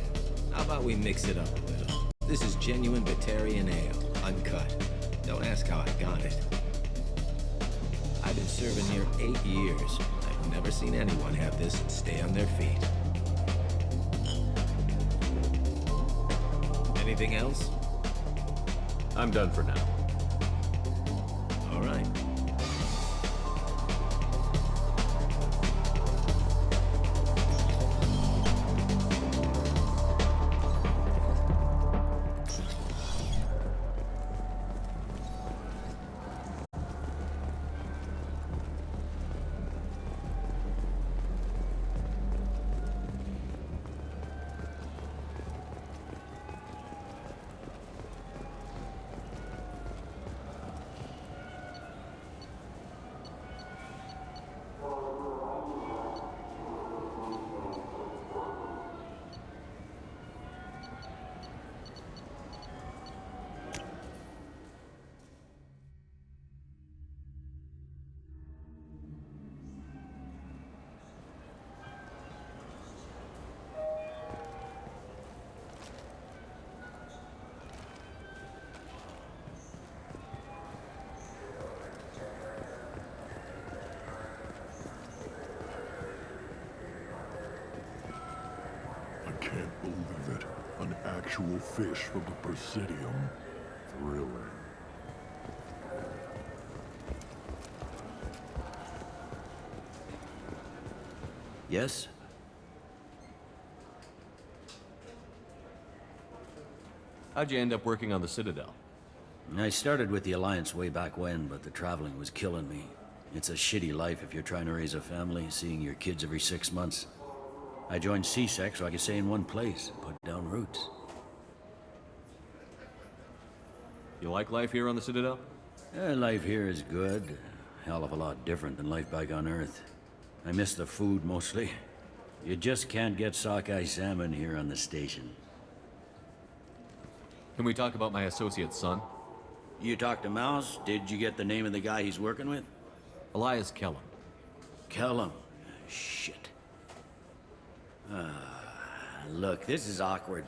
How about we mix it up a little? This is genuine Batarian ale, uncut. Don't ask how I got it. I've been serving here 8 years. I've never seen anyone have this and stay on their feet. Anything else? I'm done for now. All right. I can't believe it. An actual fish from the Presidium. Thrilling. Yes? How'd you end up working on the Citadel? I started with the Alliance way back when, but the traveling was killing me. It's a shitty life if you're trying to raise a family, seeing your kids every 6 months. I joined CSEC so I could stay in one place, put down roots. You like life here on the Citadel? Life here is good. Hell of a lot different than life back on Earth. I miss the food mostly. You just can't get sockeye salmon here on the station. Can we talk about my associate's son? You talked to Mouse? Did you get the name of the guy he's working with? Elias Kellum. Kellum? Shit. Look, this is awkward.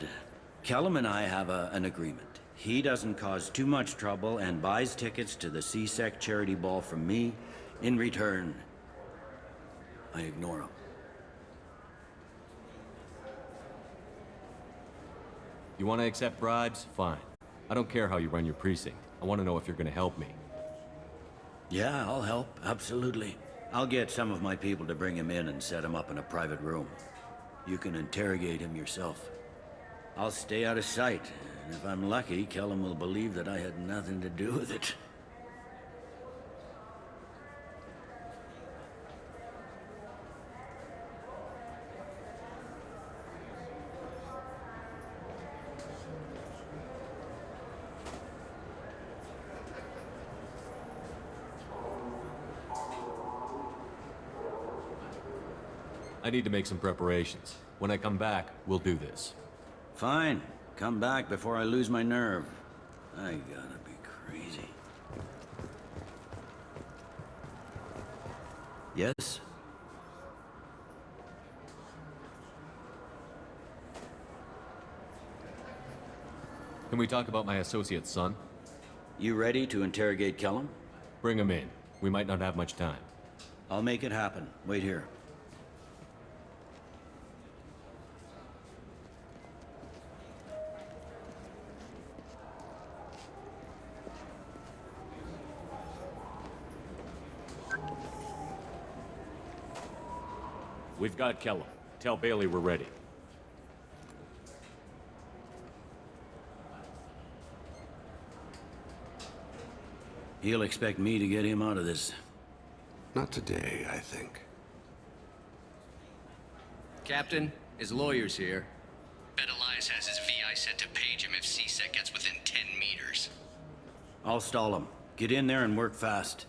Kellum and I have an agreement. He doesn't cause too much trouble and buys tickets to the CSEC charity ball from me. In return, I ignore him. You want to accept bribes? Fine. I don't care how you run your precinct. I want to know if you're going to help me. Yeah, I'll help. Absolutely. I'll get some of my people to bring him in and set him up in a private room. You can interrogate him yourself. I'll stay out of sight, and if I'm lucky, Kellum will believe that I had nothing to do with it. I need to make some preparations. When I come back, we'll do this. Fine. Come back before I lose my nerve. I gotta be crazy. Yes? Can we talk about my associate's son? You ready to interrogate Kellum? Bring him in. We might not have much time. I'll make it happen. Wait here. We've got Kellum. Tell Bailey we're ready. He'll expect me to get him out of this. Not today, I think. Captain, his lawyer's here. Bet Elias has his VI set to page him if CSEC gets within 10 meters. I'll stall him. Get in there and work fast.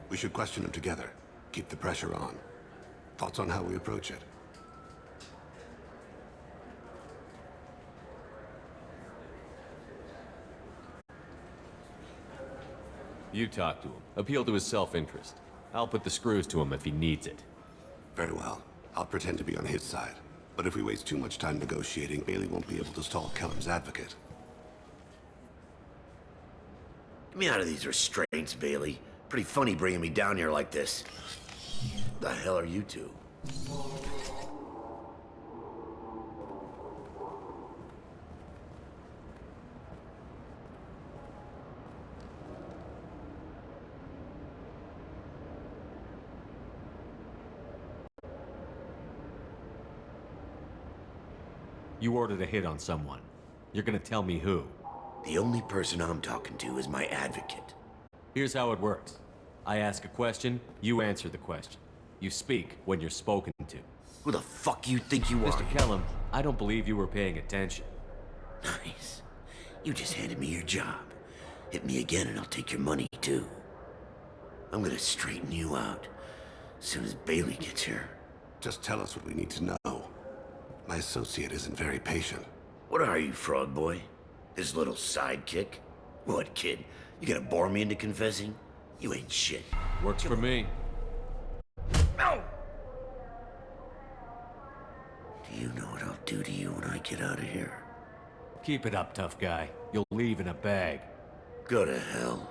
We should question him together. Keep the pressure on. Thoughts on how we approach it? You talk to him. Appeal to his self-interest. I'll put the screws to him if he needs it. Very well. I'll pretend to be on his side. But if we waste too much time negotiating, Bailey won't be able to stall Kellum's advocate. Get me out of these restraints, Bailey. Pretty funny bringing me down here like this. The hell are you two? You ordered a hit on someone. You're gonna tell me who. The only person I'm talking to is my advocate. Here's how it works. I ask a question, you answer the question. You speak when you're spoken to. Who the fuck you think you are? Mr. Kellum, I don't believe you were paying attention. Nice. You just handed me your job. Hit me again and I'll take your money too. I'm gonna straighten you out as soon as Bailey gets here. Just tell us what we need to know. My associate isn't very patient. What are you, frog boy? His little sidekick? What, kid? You gonna bore me into confessing? You ain't shit. Works for me. No! Do you know what I'll do to you when I get out of here? Keep it up, tough guy. You'll leave in a bag. Go to hell.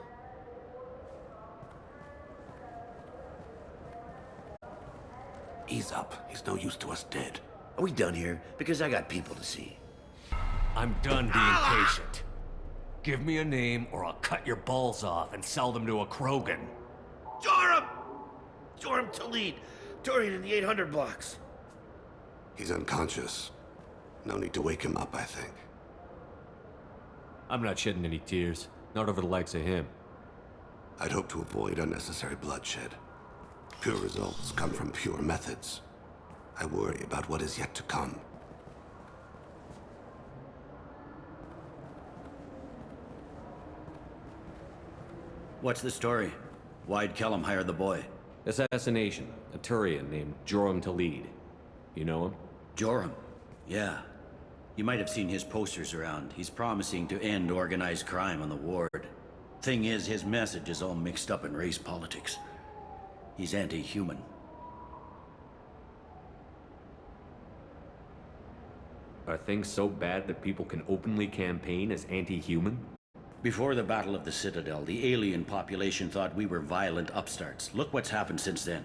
Ease up. He's no use to us dead. Are we done here? Because I got people to see. I'm done being patient. Give me a name or I'll cut your balls off and sell them to a Krogan. Joram! Joram Talid! Turian in the 800 blocks. He's unconscious. No need to wake him up, I think. I'm not shedding any tears. Not over the likes of him. I'd hope to avoid unnecessary bloodshed. Pure results come from pure methods. I worry about what is yet to come. What's the story? Why'd Kellum hire the boy? Assassination. A Turian named Joram Talid. You know him? Joram? Yeah. You might have seen his posters around. He's promising to end organized crime on the ward. Thing is, his message is all mixed up in race politics. He's anti-human. Are things so bad that people can openly campaign as anti-human? Before the Battle of the Citadel, the alien population thought we were violent upstarts. Look what's happened since then.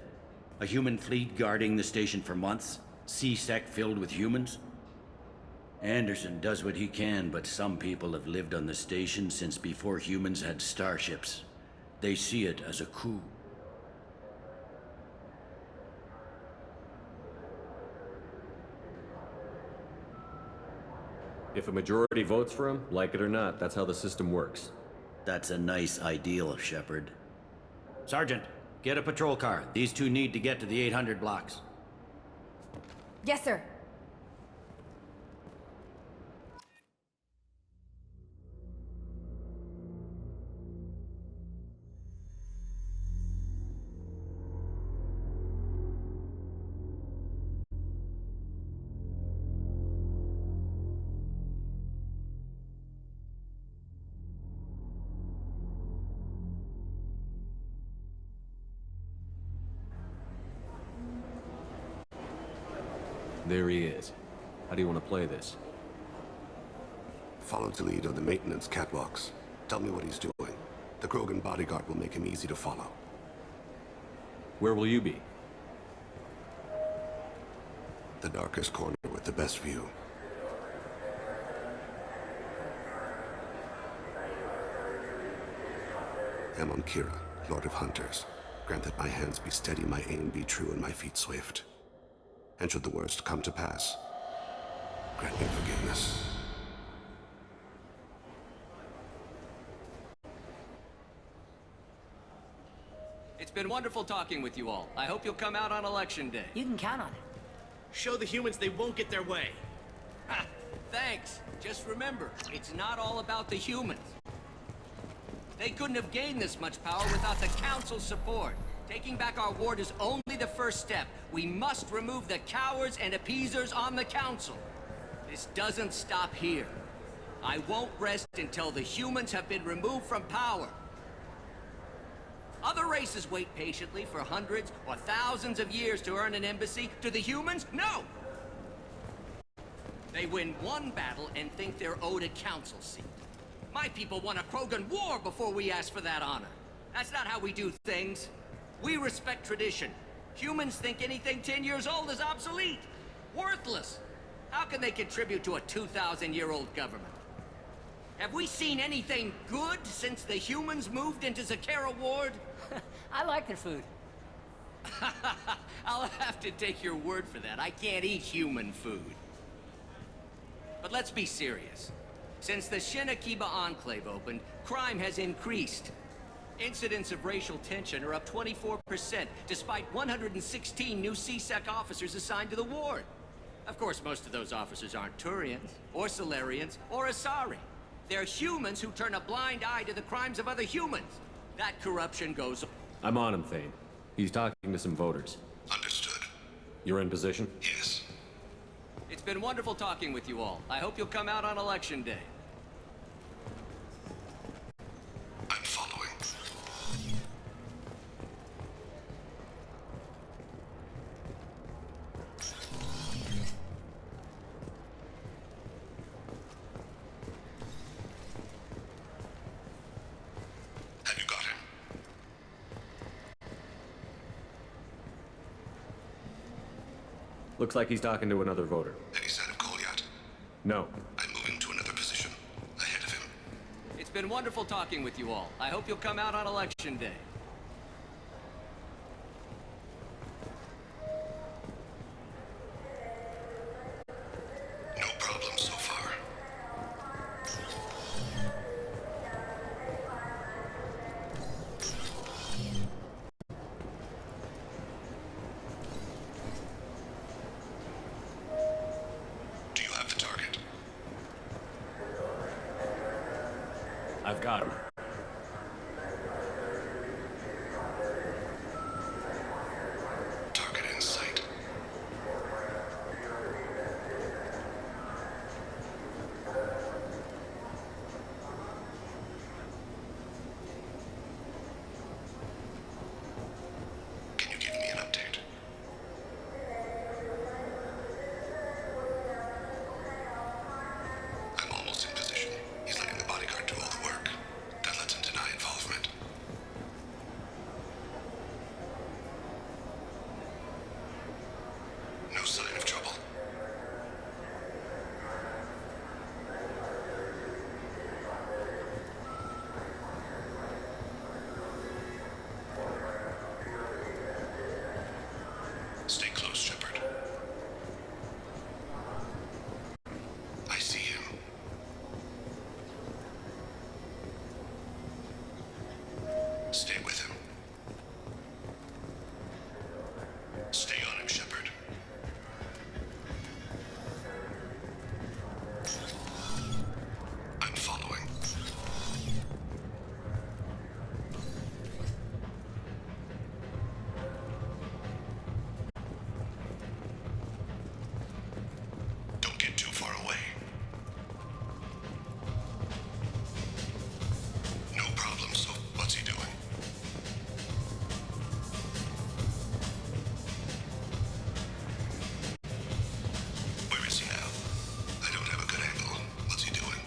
A human fleet guarding the station for months. C-Sec filled with humans. Anderson does what he can, but some people have lived on the station since before humans had starships. They see it as a coup. If a majority votes for him, like it or not, that's how the system works. That's a nice ideal, Shepard. Sergeant, get a patrol car. These two need to get to the 800 blocks. Yes, sir. There he is. How do you want to play this? Follow the lead on the maintenance catwalks. Tell me what he's doing. The Krogan bodyguard will make him easy to follow. Where will you be? The darkest corner with the best view. I'm on Kira, Lord of Hunters. Grant that my hands be steady, my aim be true, and my feet swift. And should the worst come to pass, grant me forgiveness. It's been wonderful talking with you all. I hope you'll come out on Election Day. You can count on it. Show the humans they won't get their way. Ha! Thanks. Just remember, it's not all about the humans. They couldn't have gained this much power without the Council's support. Taking back our ward is only the first step. We must remove the cowards and appeasers on the Council. This doesn't stop here. I won't rest until the humans have been removed from power. Other races wait patiently for hundreds or thousands of years to earn an embassy. Do the humans? No! They win one battle and think they're owed a council seat. My people won a Krogan war before we asked for that honor. That's not how we do things. We respect tradition. Humans think anything 10 years old is obsolete. Worthless. How can they contribute to a 2,000-year-old government? Have we seen anything good since the humans moved into Zakera Ward? I like their food. I'll have to take your word for that. I can't eat human food. But let's be serious. Since the Shinakiba Enclave opened, crime has increased. Incidents of racial tension are up 24%, despite 116 new C-Sec officers assigned to the ward. Of course, most of those officers aren't Turians, or Solarians, or Asari. They're humans who turn a blind eye to the crimes of other humans. That corruption goes on. I'm on him, Thane. He's talking to some voters. Understood. You're in position? Yes. It's been wonderful talking with you all. I hope you'll come out on Election Day. I'm following. Have you got him? Looks like he's talking to another voter. Any sign of Cole yet? No. I'm moving to another position. Ahead of him. It's been wonderful talking with you all. I hope you'll come out on Election Day. No problem so far. Do you have the target? I've got him. Stay with him. Stay on him, Shepard. I'm following. Don't get too far away. No problem, so what's he doing? Where is he now? I don't have a good angle. What's he doing?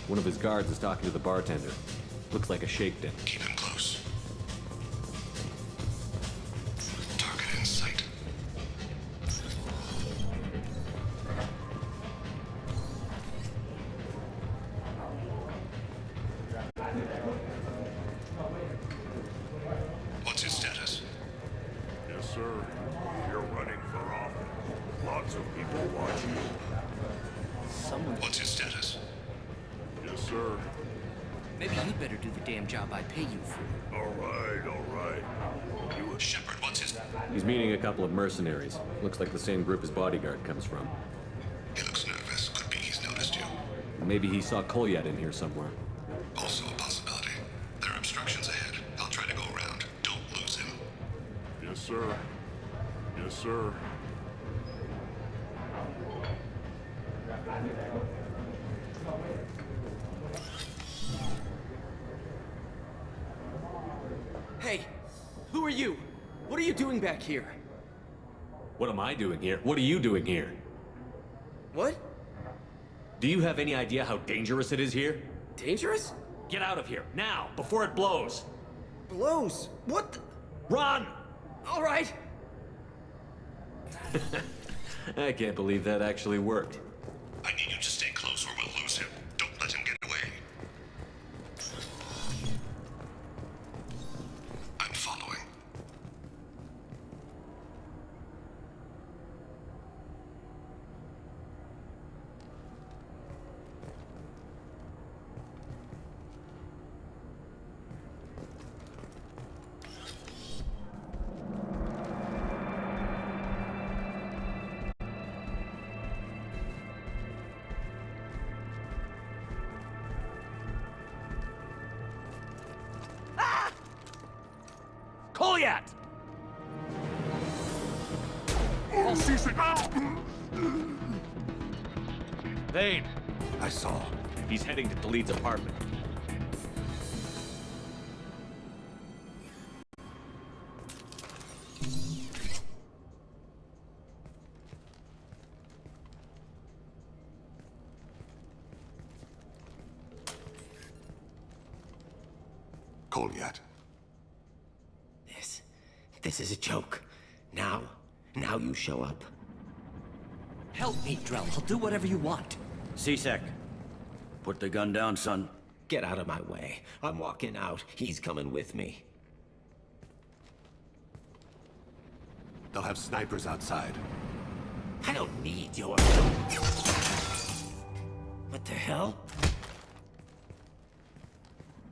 One of his guards is talking to the bartender. Looks like a shakedown. Keep him close. Target in sight. What's his status? Yes, sir. You're running for office. Lots of people watching. What's his status? Yes, sir. Maybe you'd better do the damn job I pay you for. All right, all right. You Shepard, what's his... He's meeting a couple of mercenaries. Looks like the same group his bodyguard comes from. He looks nervous. Could be he's noticed you. Maybe he saw Kolyat in here somewhere. Also a possibility. There are obstructions ahead. I'll try to go around. Don't lose him. Yes, sir. Yes, sir. Hey, who are you? What are you doing back here? What am I doing here? What are you doing here? What? Do you have any idea how dangerous it is here? Dangerous? Get out of here, now, before it blows! Blows? What the... Run! All right. I can't believe that actually worked. I need you to stay close or we'll lose him. Don't let him get away. I'm following. Kolyat! Oh, Cece! Vane! I saw. He's heading to Khalid's apartment. Kolyat. This is a joke. Now you show up. Help me, Drell. I'll do whatever you want. C-Sec, put the gun down, son. Get out of my way. I'm walking out. He's coming with me. They'll have snipers outside. I don't need your... What the hell?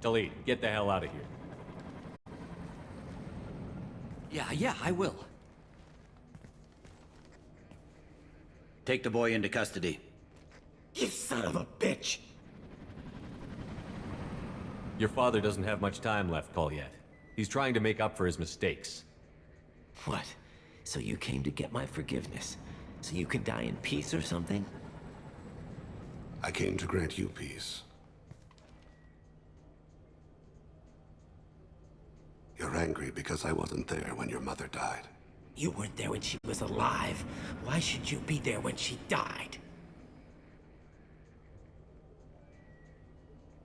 Khalid, get the hell out of here. Yeah, I will. Take the boy into custody. You son of a bitch! Your father doesn't have much time left, Kolyat. He's trying to make up for his mistakes. What? So you came to get my forgiveness? So you can die in peace or something? I came to grant you peace. You're angry because I wasn't there when your mother died. You weren't there when she was alive. Why should you be there when she died?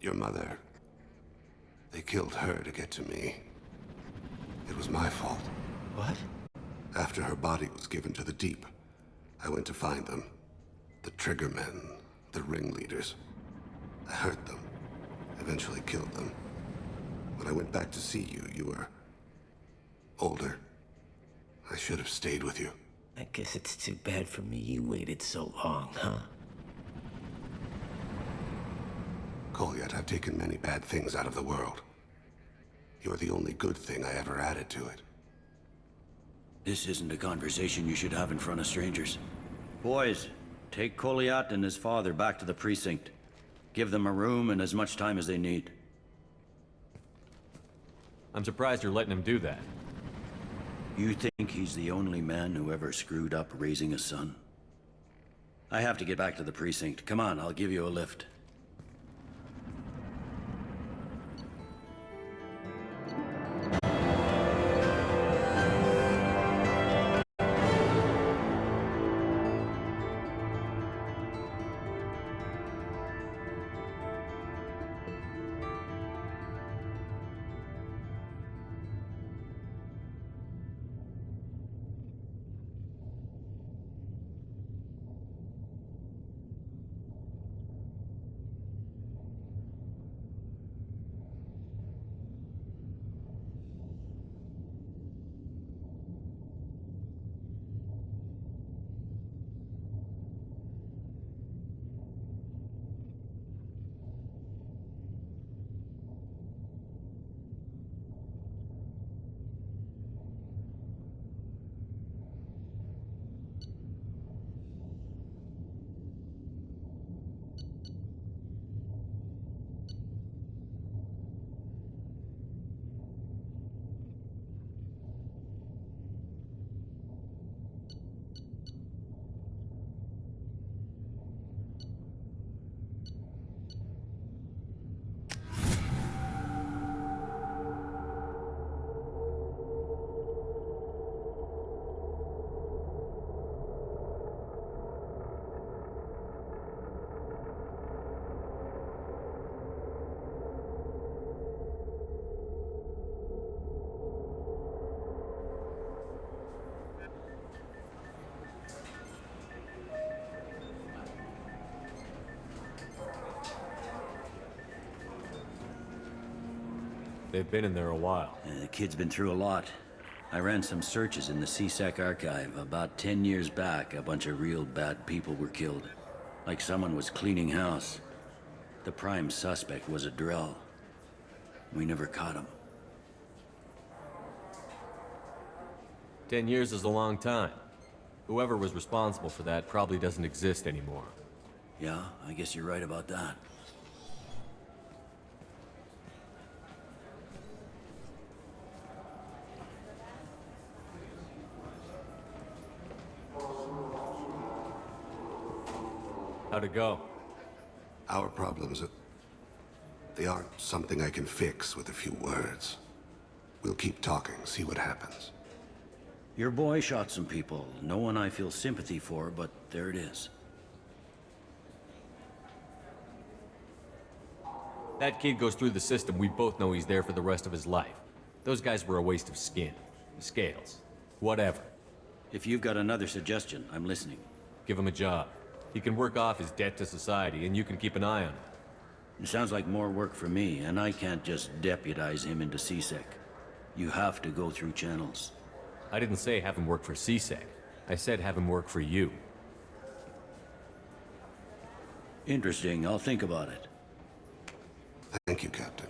Your mother... They killed her to get to me. It was my fault. What? After her body was given to the Deep, I went to find them. The Triggermen, the ringleaders. I hurt them, eventually killed them. When I went back to see you, you were... older. I should have stayed with you. I guess it's too bad for me you waited so long, huh? Kolyat, I've taken many bad things out of the world. You're the only good thing I ever added to it. This isn't a conversation you should have in front of strangers. Boys, take Koliat and his father back to the precinct. Give them a room and as much time as they need. I'm surprised you're letting him do that. You think he's the only man who ever screwed up raising a son? I have to get back to the precinct. Come on, I'll give you a lift. They've been in there a while. The kid's been through a lot. I ran some searches in the CSEC archive. About 10 years back, a bunch of real bad people were killed. Like someone was cleaning house. The prime suspect was a Drell. We never caught him. 10 years is a long time. Whoever was responsible for that probably doesn't exist anymore. Yeah, I guess you're right about that. How'd it go? Our problems, they aren't something I can fix with a few words. We'll keep talking, see what happens. Your boy shot some people. No one I feel sympathy for, but there it is. That kid goes through the system, we both know he's there for the rest of his life. Those guys were a waste of skin. Scales. Whatever. If you've got another suggestion, I'm listening. Give him a job. He can work off his debt to society, and you can keep an eye on him. It sounds like more work for me, and I can't just deputize him into CSEC. You have to go through channels. I didn't say have him work for CSEC. I said have him work for you. Interesting. I'll think about it. Thank you, Captain.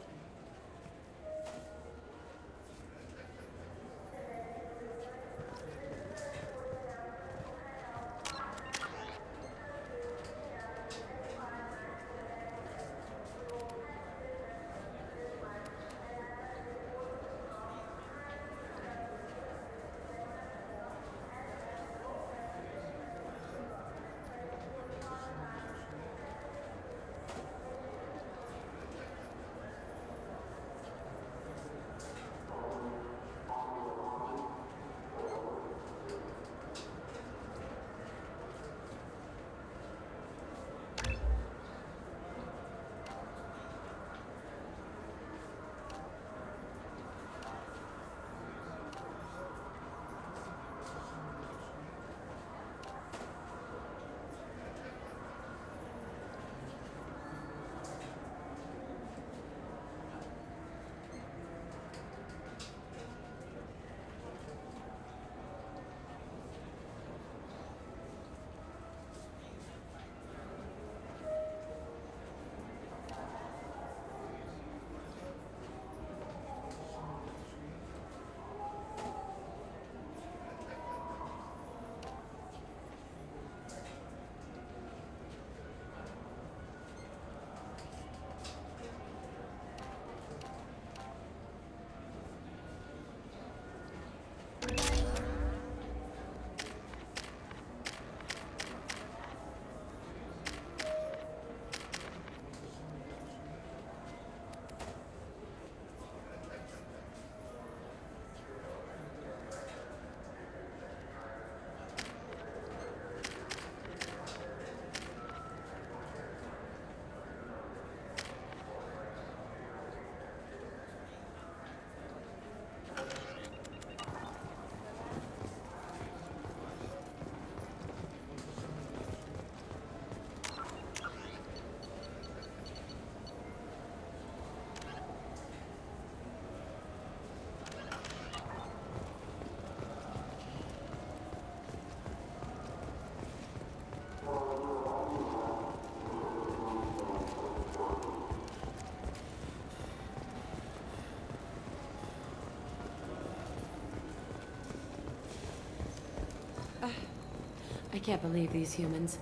I can't believe these humans.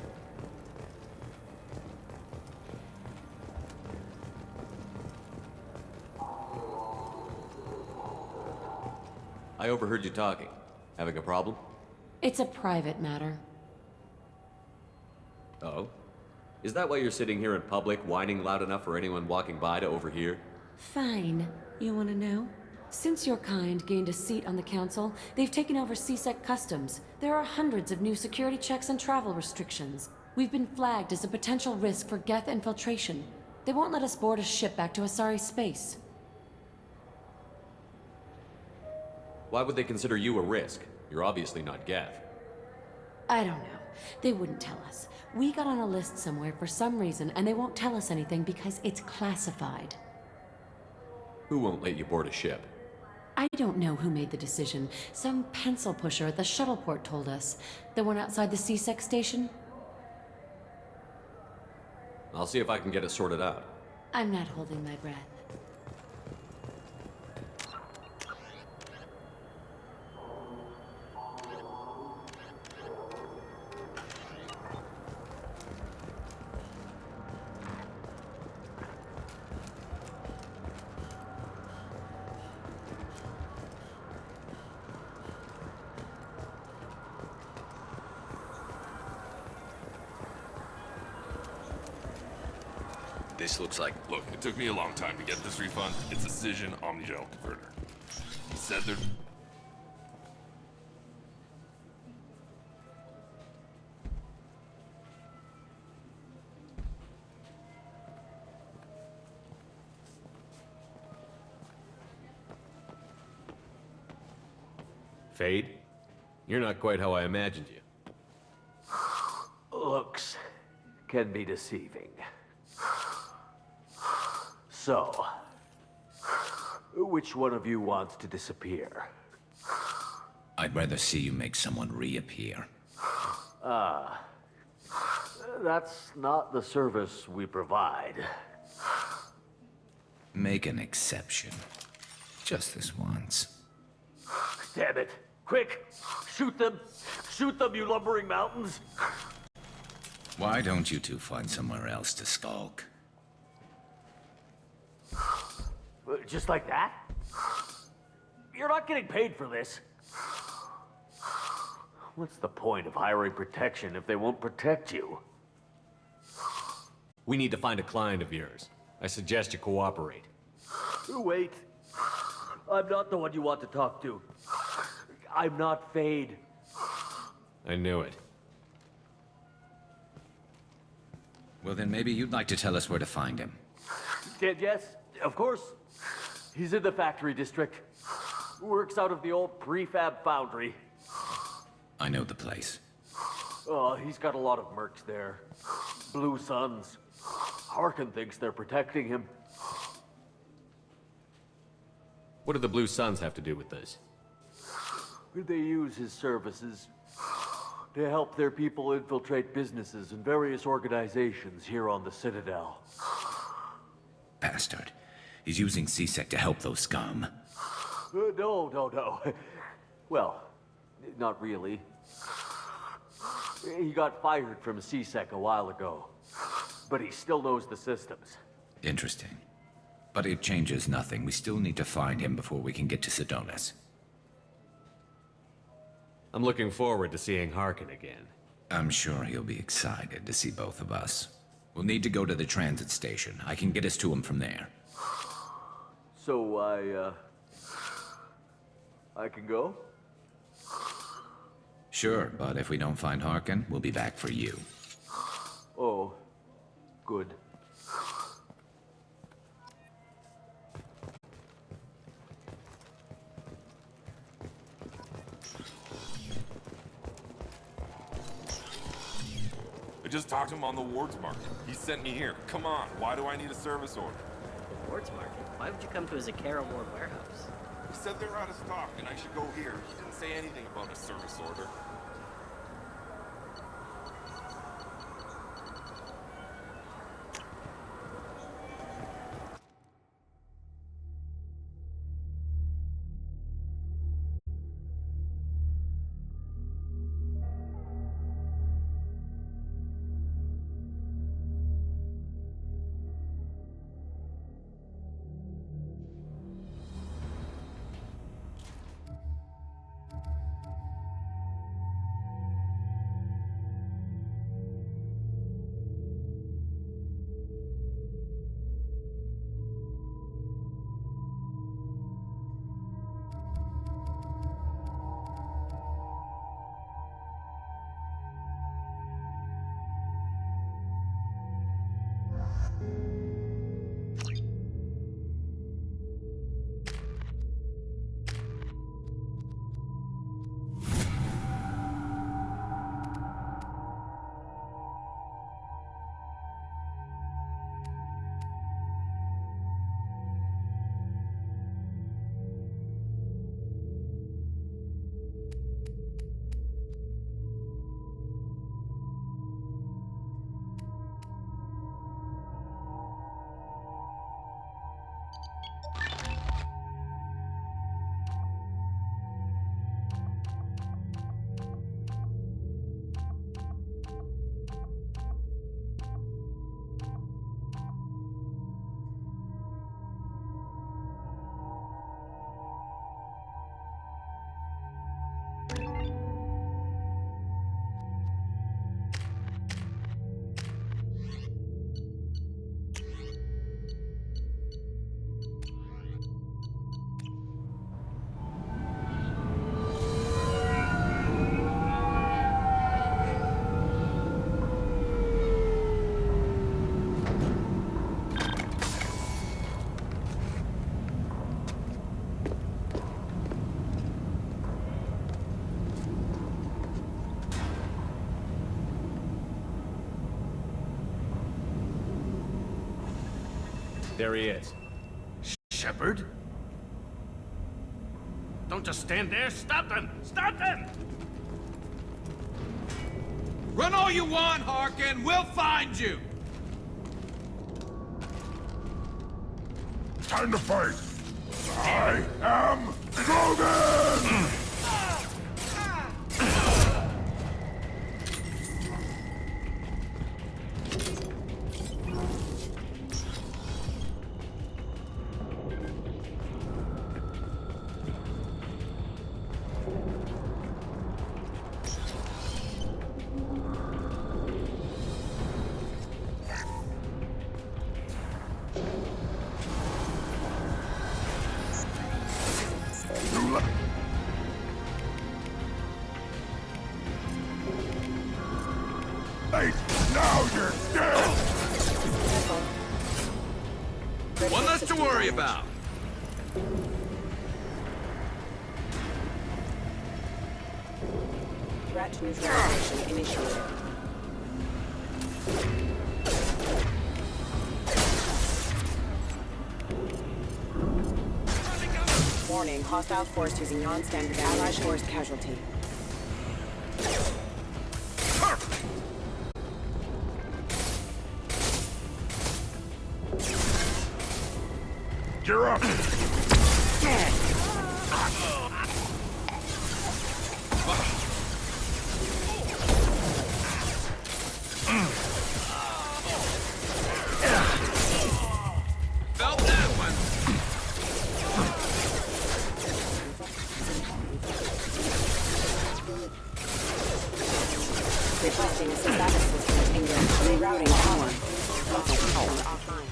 I overheard you talking. Having a problem? It's a private matter. Oh? Is that why you're sitting here in public, whining loud enough for anyone walking by to overhear? Fine. You want to know? Since your kind gained a seat on the council, they've taken over CSEC customs. There are hundreds of new security checks and travel restrictions. We've been flagged as a potential risk for Geth infiltration. They won't let us board a ship back to Asari space. Why would they consider you a risk? You're obviously not Geth. I don't know. They wouldn't tell us. We got on a list somewhere for some reason, and they won't tell us anything because it's classified. Who won't let you board a ship? I don't know who made the decision. Some pencil pusher at the shuttle port told us. The one outside the CSEC station? I'll see if I can get it sorted out. I'm not holding my breath. This looks like... Look, it took me a long time to get this refund. It's a Cision Omnigel converter. He said there... Fade? You're not quite how I imagined you. Looks can be deceiving. So, which one of you wants to disappear? I'd rather see you make someone reappear. That's not the service we provide. Make an exception. Just this once. Damn it. Quick! Shoot them! Shoot them, you lumbering mountains! Why don't you two find somewhere else to skulk? Just like that? You're not getting paid for this. What's the point of hiring protection if they won't protect you? We need to find a client of yours. I suggest you cooperate. Wait. I'm not the one you want to talk to. I'm not Fade. I knew it. Well, then maybe you'd like to tell us where to find him. Yes, of course. He's in the factory district. Works out of the old prefab foundry. I know the place. He's got a lot of mercs there. Blue Suns. Harkin thinks they're protecting him. What do the Blue Suns have to do with this? They use his services to help their people infiltrate businesses and various organizations here on the Citadel. Bastard. He's using CSEC to help those scum. No. Well, not really. He got fired from CSEC a while ago, but he still knows the systems. Interesting. But it changes nothing. We still need to find him before we can get to Sedonis. I'm looking forward to seeing Harkin again. I'm sure he'll be excited to see both of us. We'll need to go to the transit station. I can get us to him from there. So I can go? Sure, but if we don't find Harkin, we'll be back for you. Oh, good. I just talked to him on the Wards Market. He sent me here. Come on, why do I need a service order? Wards Market? Why would you come to a Zakara Ward warehouse? He said they're out of stock and I should go here. He didn't say anything about a service order. There he is. Shepard? Don't just stand there. Stop them! Stop them! Run all you want, Harkin. We'll find you. Time to fight! I am Logan! Now you're dead! One less to worry about. Threat neutralization initiated. Warning, hostile force using non-standard Allied force casualty. You're up! Felt that one. Requesting status system engaged. Rerouting power. Offline.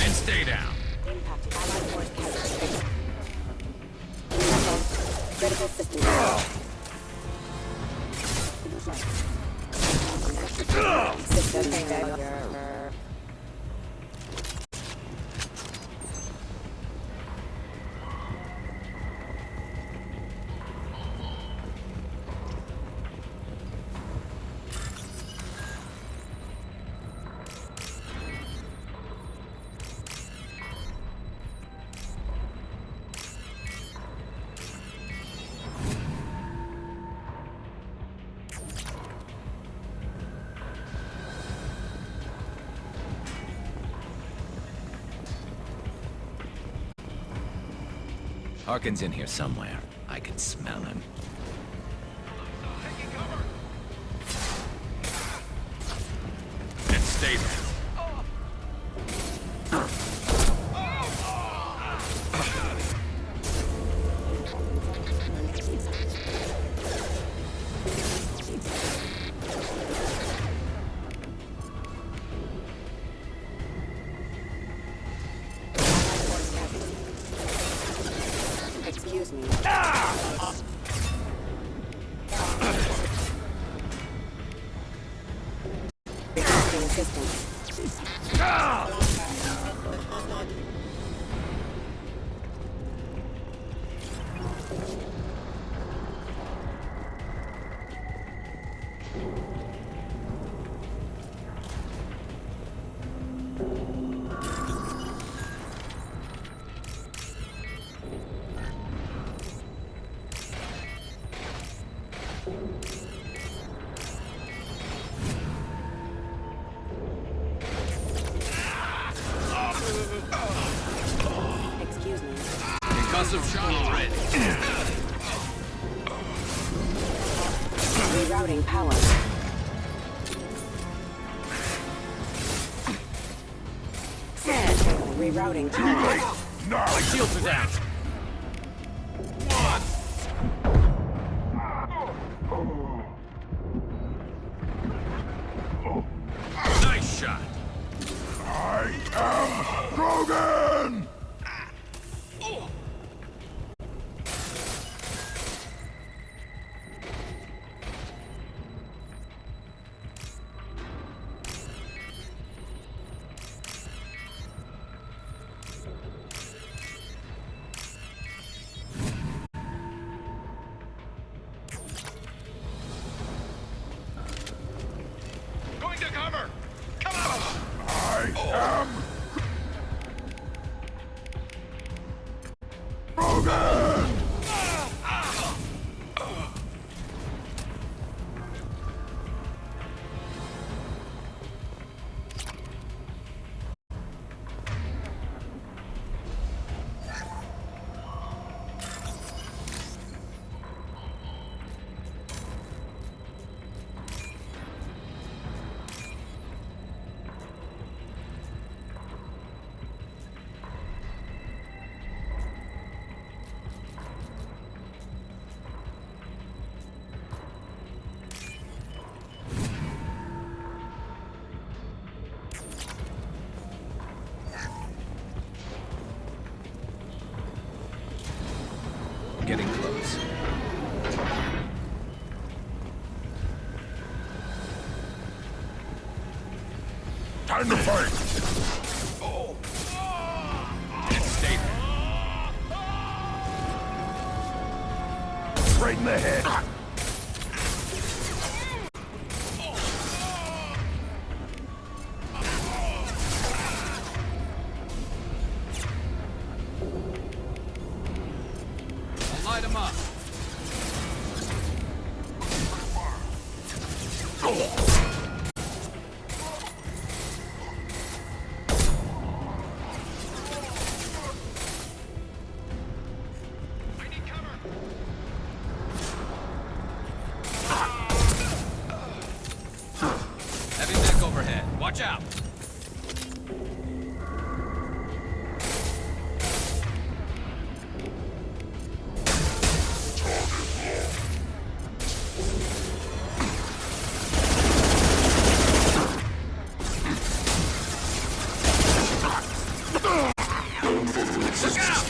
And stay down. Impact Allied force casualty. Critical system. System failure. Harkin's in here somewhere. I can smell him. And stay there. Excuse me. Requesting assistance. Excuse me. Concussive shot already. Rerouting power. Rerouting power. Now! My shields are down. Nice shot. I am Logan! Time to fight! Can't stay there. Right in the head! I'll light him up. Heavy mech overhead. Watch out. Look out!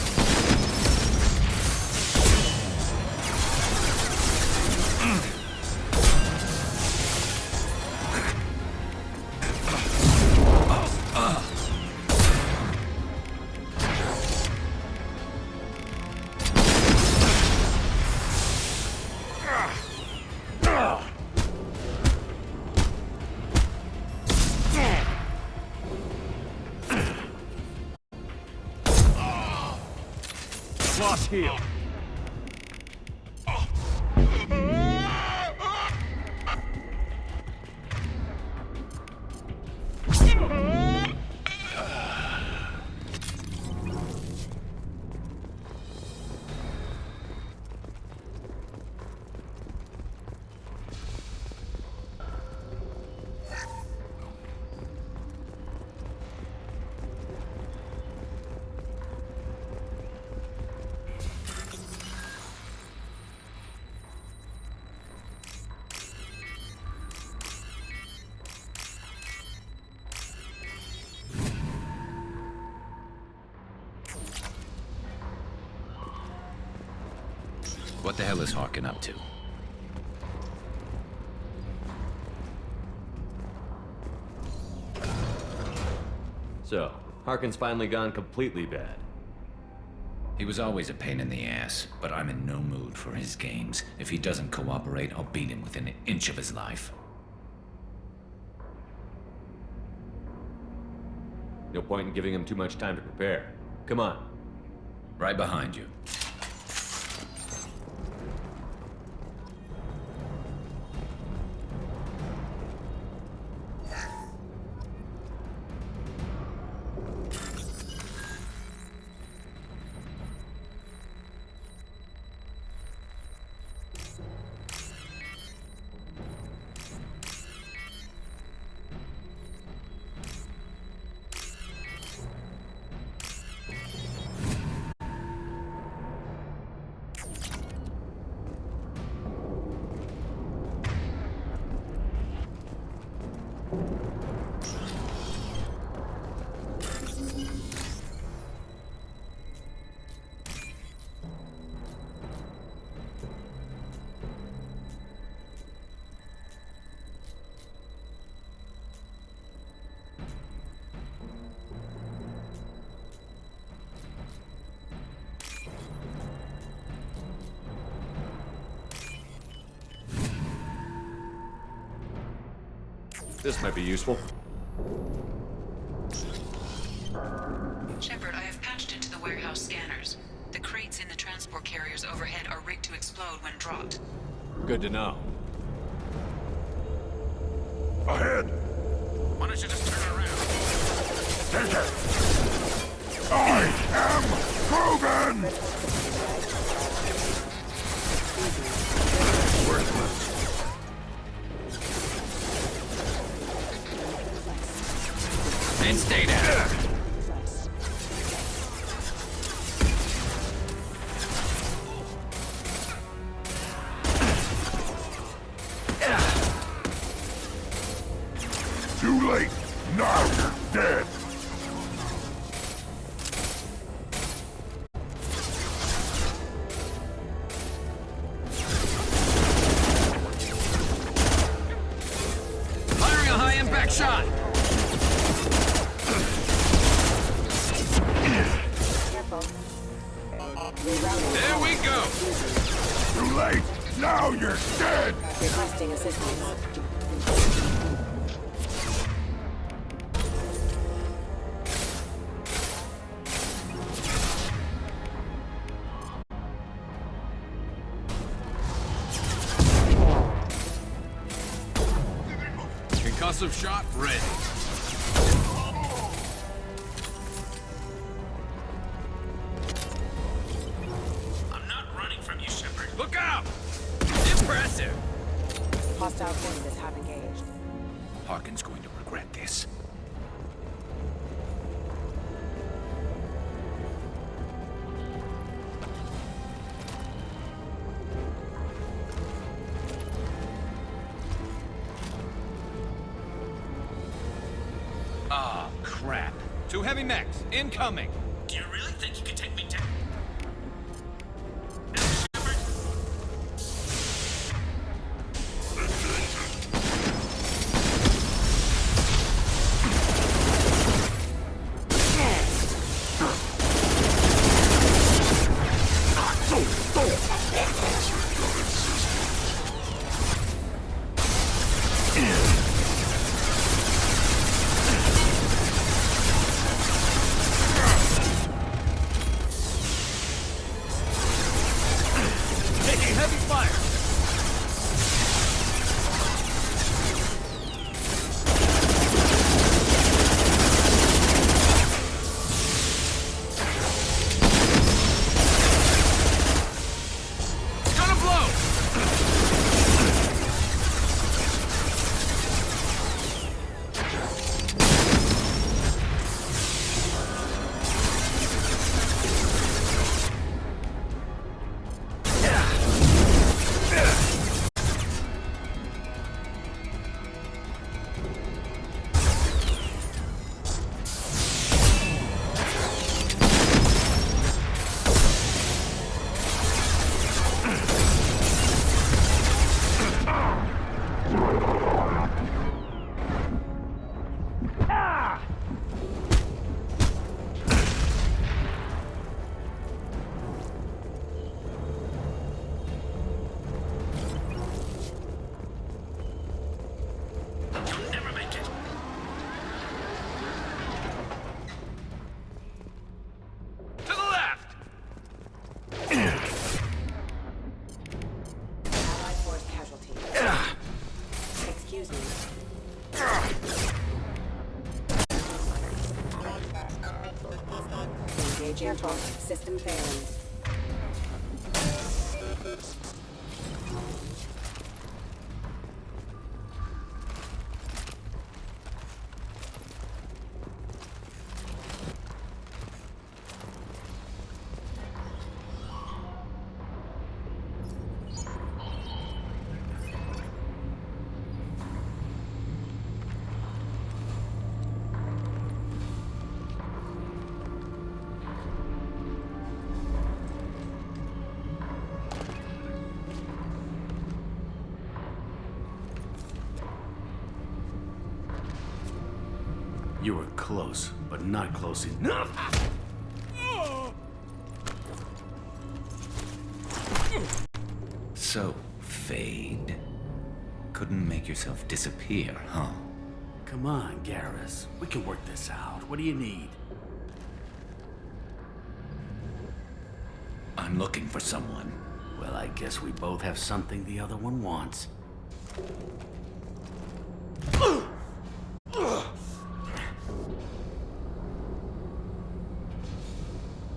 Lost heel. What the hell is Harkin up to? So, Harkin's finally gone completely bad. He was always a pain in the ass, but I'm in no mood for his games. If he doesn't cooperate, I'll beat him within an inch of his life. No point in giving him too much time to prepare. Come on. Right behind you. This might be useful. Shepard, I have patched into the warehouse scanners. The crates in the transport carriers overhead are rigged to explode when dropped. Good to know. Ahead! Why don't you just turn around? Take it! I am Krogan! Worthless. And stay down. Too late. Now you're dead. Firing a high-impact shot. Now you're dead! Requesting assistance. Concussive shot ready. I'm not running from you, Shepard. Look out! Impressive! Hostile forces have engaged. Harkin's going to regret this. Ah, crap. 2 heavy mechs, incoming. Do you really think you can take me down? Taking heavy fire. Gonna blow. You'll never make it. To the left. Allied force casualty. Excuse me. Engaging talk. System failing. You were close, but not close enough. So, Fade. Couldn't make yourself disappear, huh? Come on, Garrus. We can work this out. What do you need? I'm looking for someone. Well, I guess we both have something the other one wants.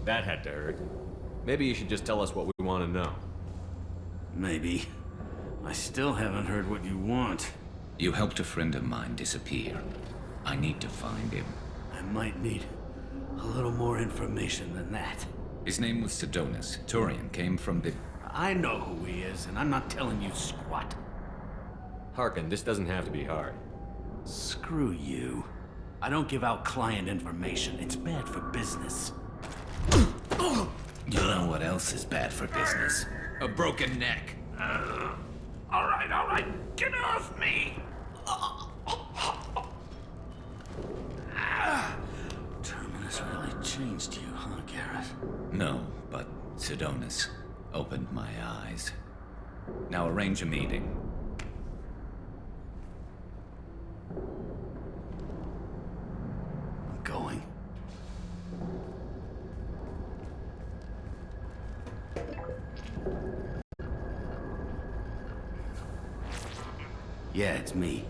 That had to hurt. Maybe you should just tell us what we want to know. Maybe. I still haven't heard what you want. You helped a friend of mine disappear. I need to find him. I might need a little more information than that. His name was Sedonis. Turian came from the... I know who he is, and I'm not telling you squat. Harkin, this doesn't have to be hard. Screw you. I don't give out client information. It's bad for business. You know what else is bad for business? A broken neck. All right. Get off me! Terminus really changed you, huh, Garrus? No, but Sedonis opened my eyes. Now arrange a meeting. I'm going. Yeah, it's me.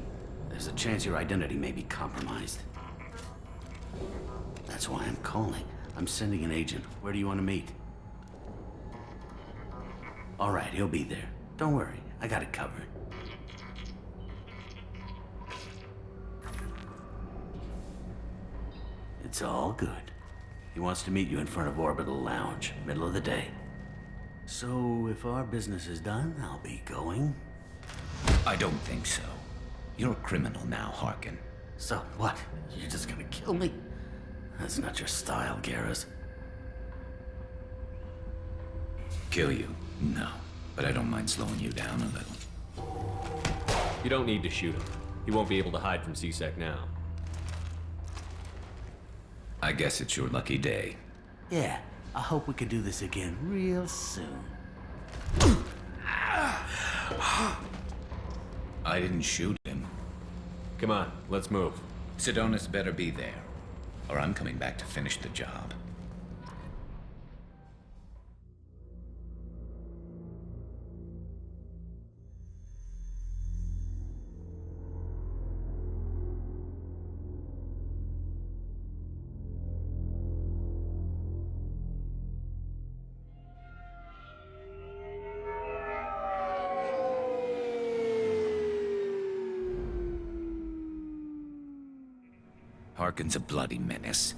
There's a chance your identity may be compromised. That's why I'm calling. I'm sending an agent. Where do you want to meet? All right, he'll be there. Don't worry, I got it covered. It's all good. He wants to meet you in front of Orbital Lounge, middle of the day. So, if our business is done, I'll be going. I don't think so. You're a criminal now, Harkin. So what? You're just gonna kill me? That's not your style, Garrus. Kill you? No. But I don't mind slowing you down a little. You don't need to shoot him. He won't be able to hide from C-Sec now. I guess it's your lucky day. Yeah, I hope we can do this again real soon. I didn't shoot him. Come on, let's move. Sidonis better be there, or I'm coming back to finish the job. Harkin's a bloody menace.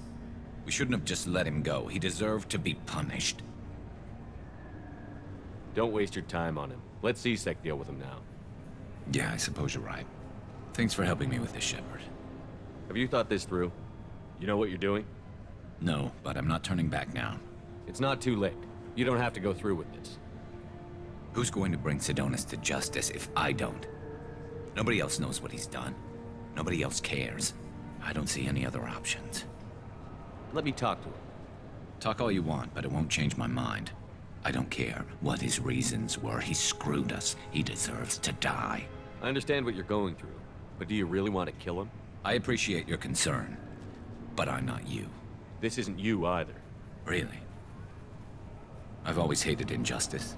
We shouldn't have just let him go. He deserved to be punished. Don't waste your time on him. Let C-Sec deal with him now. Yeah, I suppose you're right. Thanks for helping me with this, Shepard. Have you thought this through? You know what you're doing? No, but I'm not turning back now. It's not too late. You don't have to go through with this. Who's going to bring Sidonis to justice if I don't? Nobody else knows what he's done. Nobody else cares. I don't see any other options. Let me talk to him. Talk all you want, but it won't change my mind. I don't care what his reasons were. He screwed us. He deserves to die. I understand what you're going through, but do you really want to kill him? I appreciate your concern, but I'm not you. This isn't you either. Really? I've always hated injustice.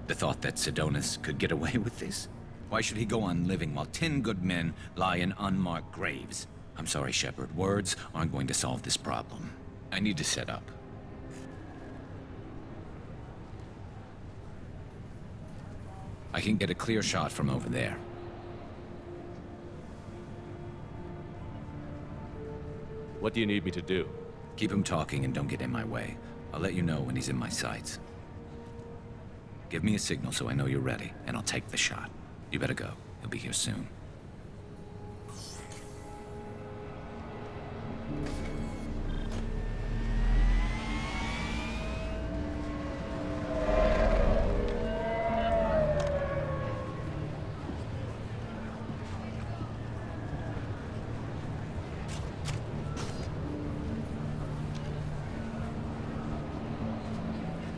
The thought that Sidonis could get away with this? Why should he go on living while 10 good men lie in unmarked graves? I'm sorry, Shepard. Words aren't going to solve this problem. I need to set up. I can get a clear shot from over there. What do you need me to do? Keep him talking and don't get in my way. I'll let you know when he's in my sights. Give me a signal so I know you're ready, and I'll take the shot. You better go. He'll be here soon.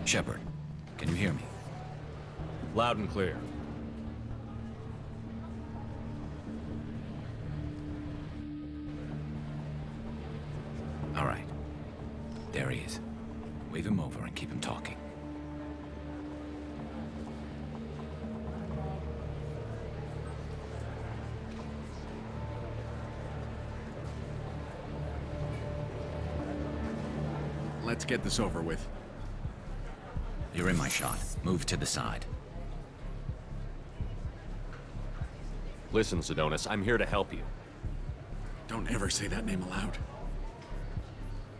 Shepard, can you hear me? Loud and clear. All right. There he is. Wave him over and keep him talking. Let's get this over with. You're in my shot. Move to the side. Listen, Sidonis, I'm here to help you. Don't ever say that name aloud.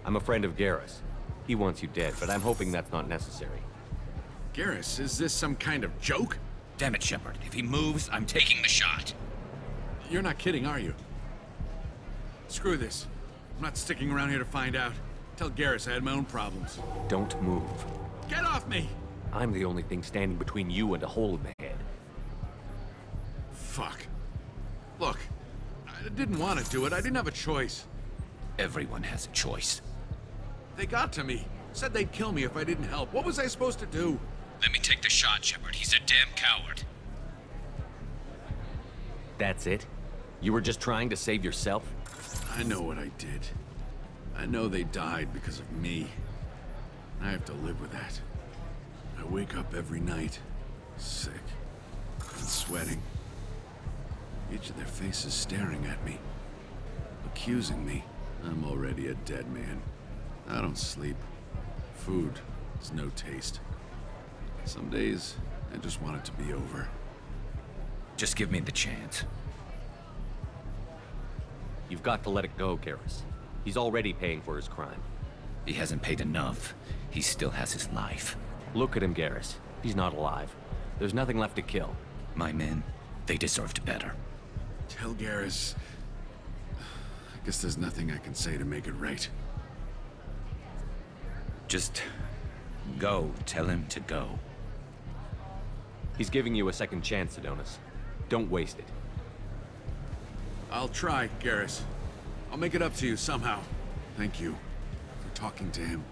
I'm a friend of Garrus. He wants you dead, but I'm hoping that's not necessary. Garrus, is this some kind of joke? Damn it, Shepard. If he moves, I'm taking the shot. You're not kidding, are you? Screw this. I'm not sticking around here to find out. Tell Garrus I had my own problems. Don't move. Get off me! I'm the only thing standing between you and a hole in the head. Fuck. Look, I didn't want to do it. I didn't have a choice. Everyone has a choice. They got to me. Said they'd kill me if I didn't help. What was I supposed to do? Let me take the shot, Shepard. He's a damn coward. That's it? You were just trying to save yourself? I know what I did. I know they died because of me. I have to live with that. I wake up every night, sick and sweating. Each of their faces staring at me, accusing me. I'm already a dead man. I don't sleep. Food has no taste. Some days, I just want it to be over. Just give me the chance. You've got to let it go, Garrus. He's already paying for his crime. He hasn't paid enough. He still has his life. Look at him, Garrus. He's not alive. There's nothing left to kill. My men, they deserved better. Tell Garrus... I guess there's nothing I can say to make it right. Just... go. Tell him to go. He's giving you a second chance, Adonis. Don't waste it. I'll try, Garrus. I'll make it up to you somehow. Thank you for talking to him.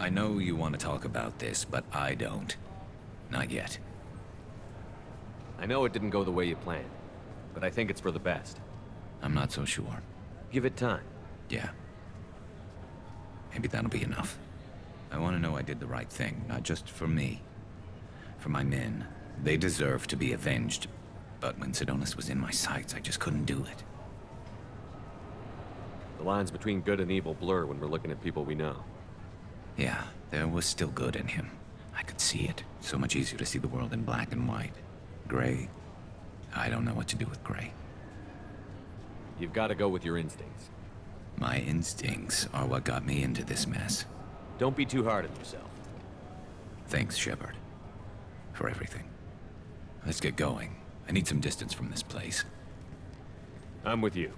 I know you want to talk about this, but I don't. Not yet. I know it didn't go the way you planned, but I think it's for the best. I'm not so sure. Give it time. Yeah. Maybe that'll be enough. I want to know I did the right thing, not just for me. For my men. They deserve to be avenged. But when Sidonis was in my sights, I just couldn't do it. The lines between good and evil blur when we're looking at people we know. Yeah, there was still good in him. I could see it. So much easier to see the world in black and white. Gray? I don't know what to do with gray. You've got to go with your instincts. My instincts are what got me into this mess. Don't be too hard on yourself. Thanks, Shepard. For everything. Let's get going. I need some distance from this place. I'm with you.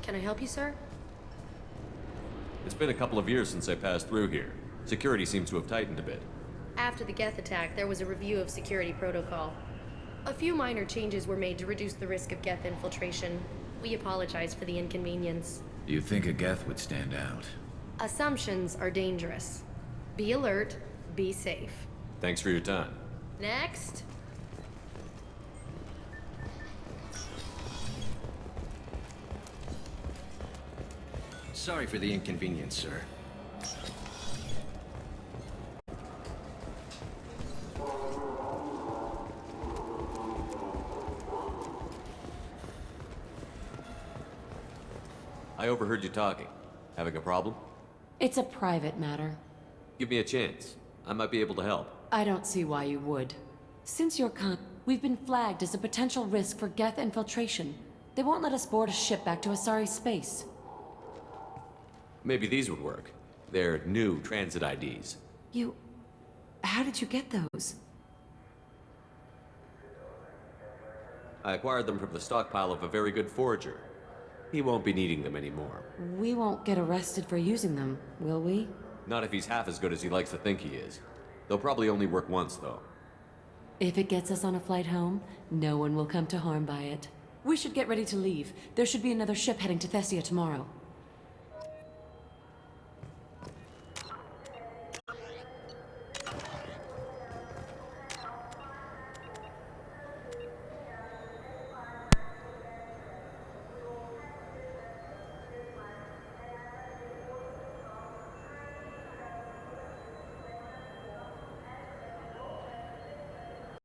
Can I help you, sir? It's been a couple of years since I passed through here. Security seems to have tightened a bit. After the Geth attack, there was a review of security protocol. A few minor changes were made to reduce the risk of Geth infiltration. We apologize for the inconvenience. You think a Geth would stand out? Assumptions are dangerous. Be alert, be safe. Thanks for your time. Next. Sorry for the inconvenience, sir. I overheard you talking. Having a problem? It's a private matter. Give me a chance. I might be able to help. I don't see why you would. Since your we've been flagged as a potential risk for Geth infiltration. They won't let us board a ship back to Asari space. Maybe these would work. They're new transit IDs. How did you get those? I acquired them from the stockpile of a very good forager. He won't be needing them anymore. We won't get arrested for using them, will we? Not if he's half as good as he likes to think he is. They'll probably only work once, though. If it gets us on a flight home, no one will come to harm by it. We should get ready to leave. There should be another ship heading to Thessia tomorrow.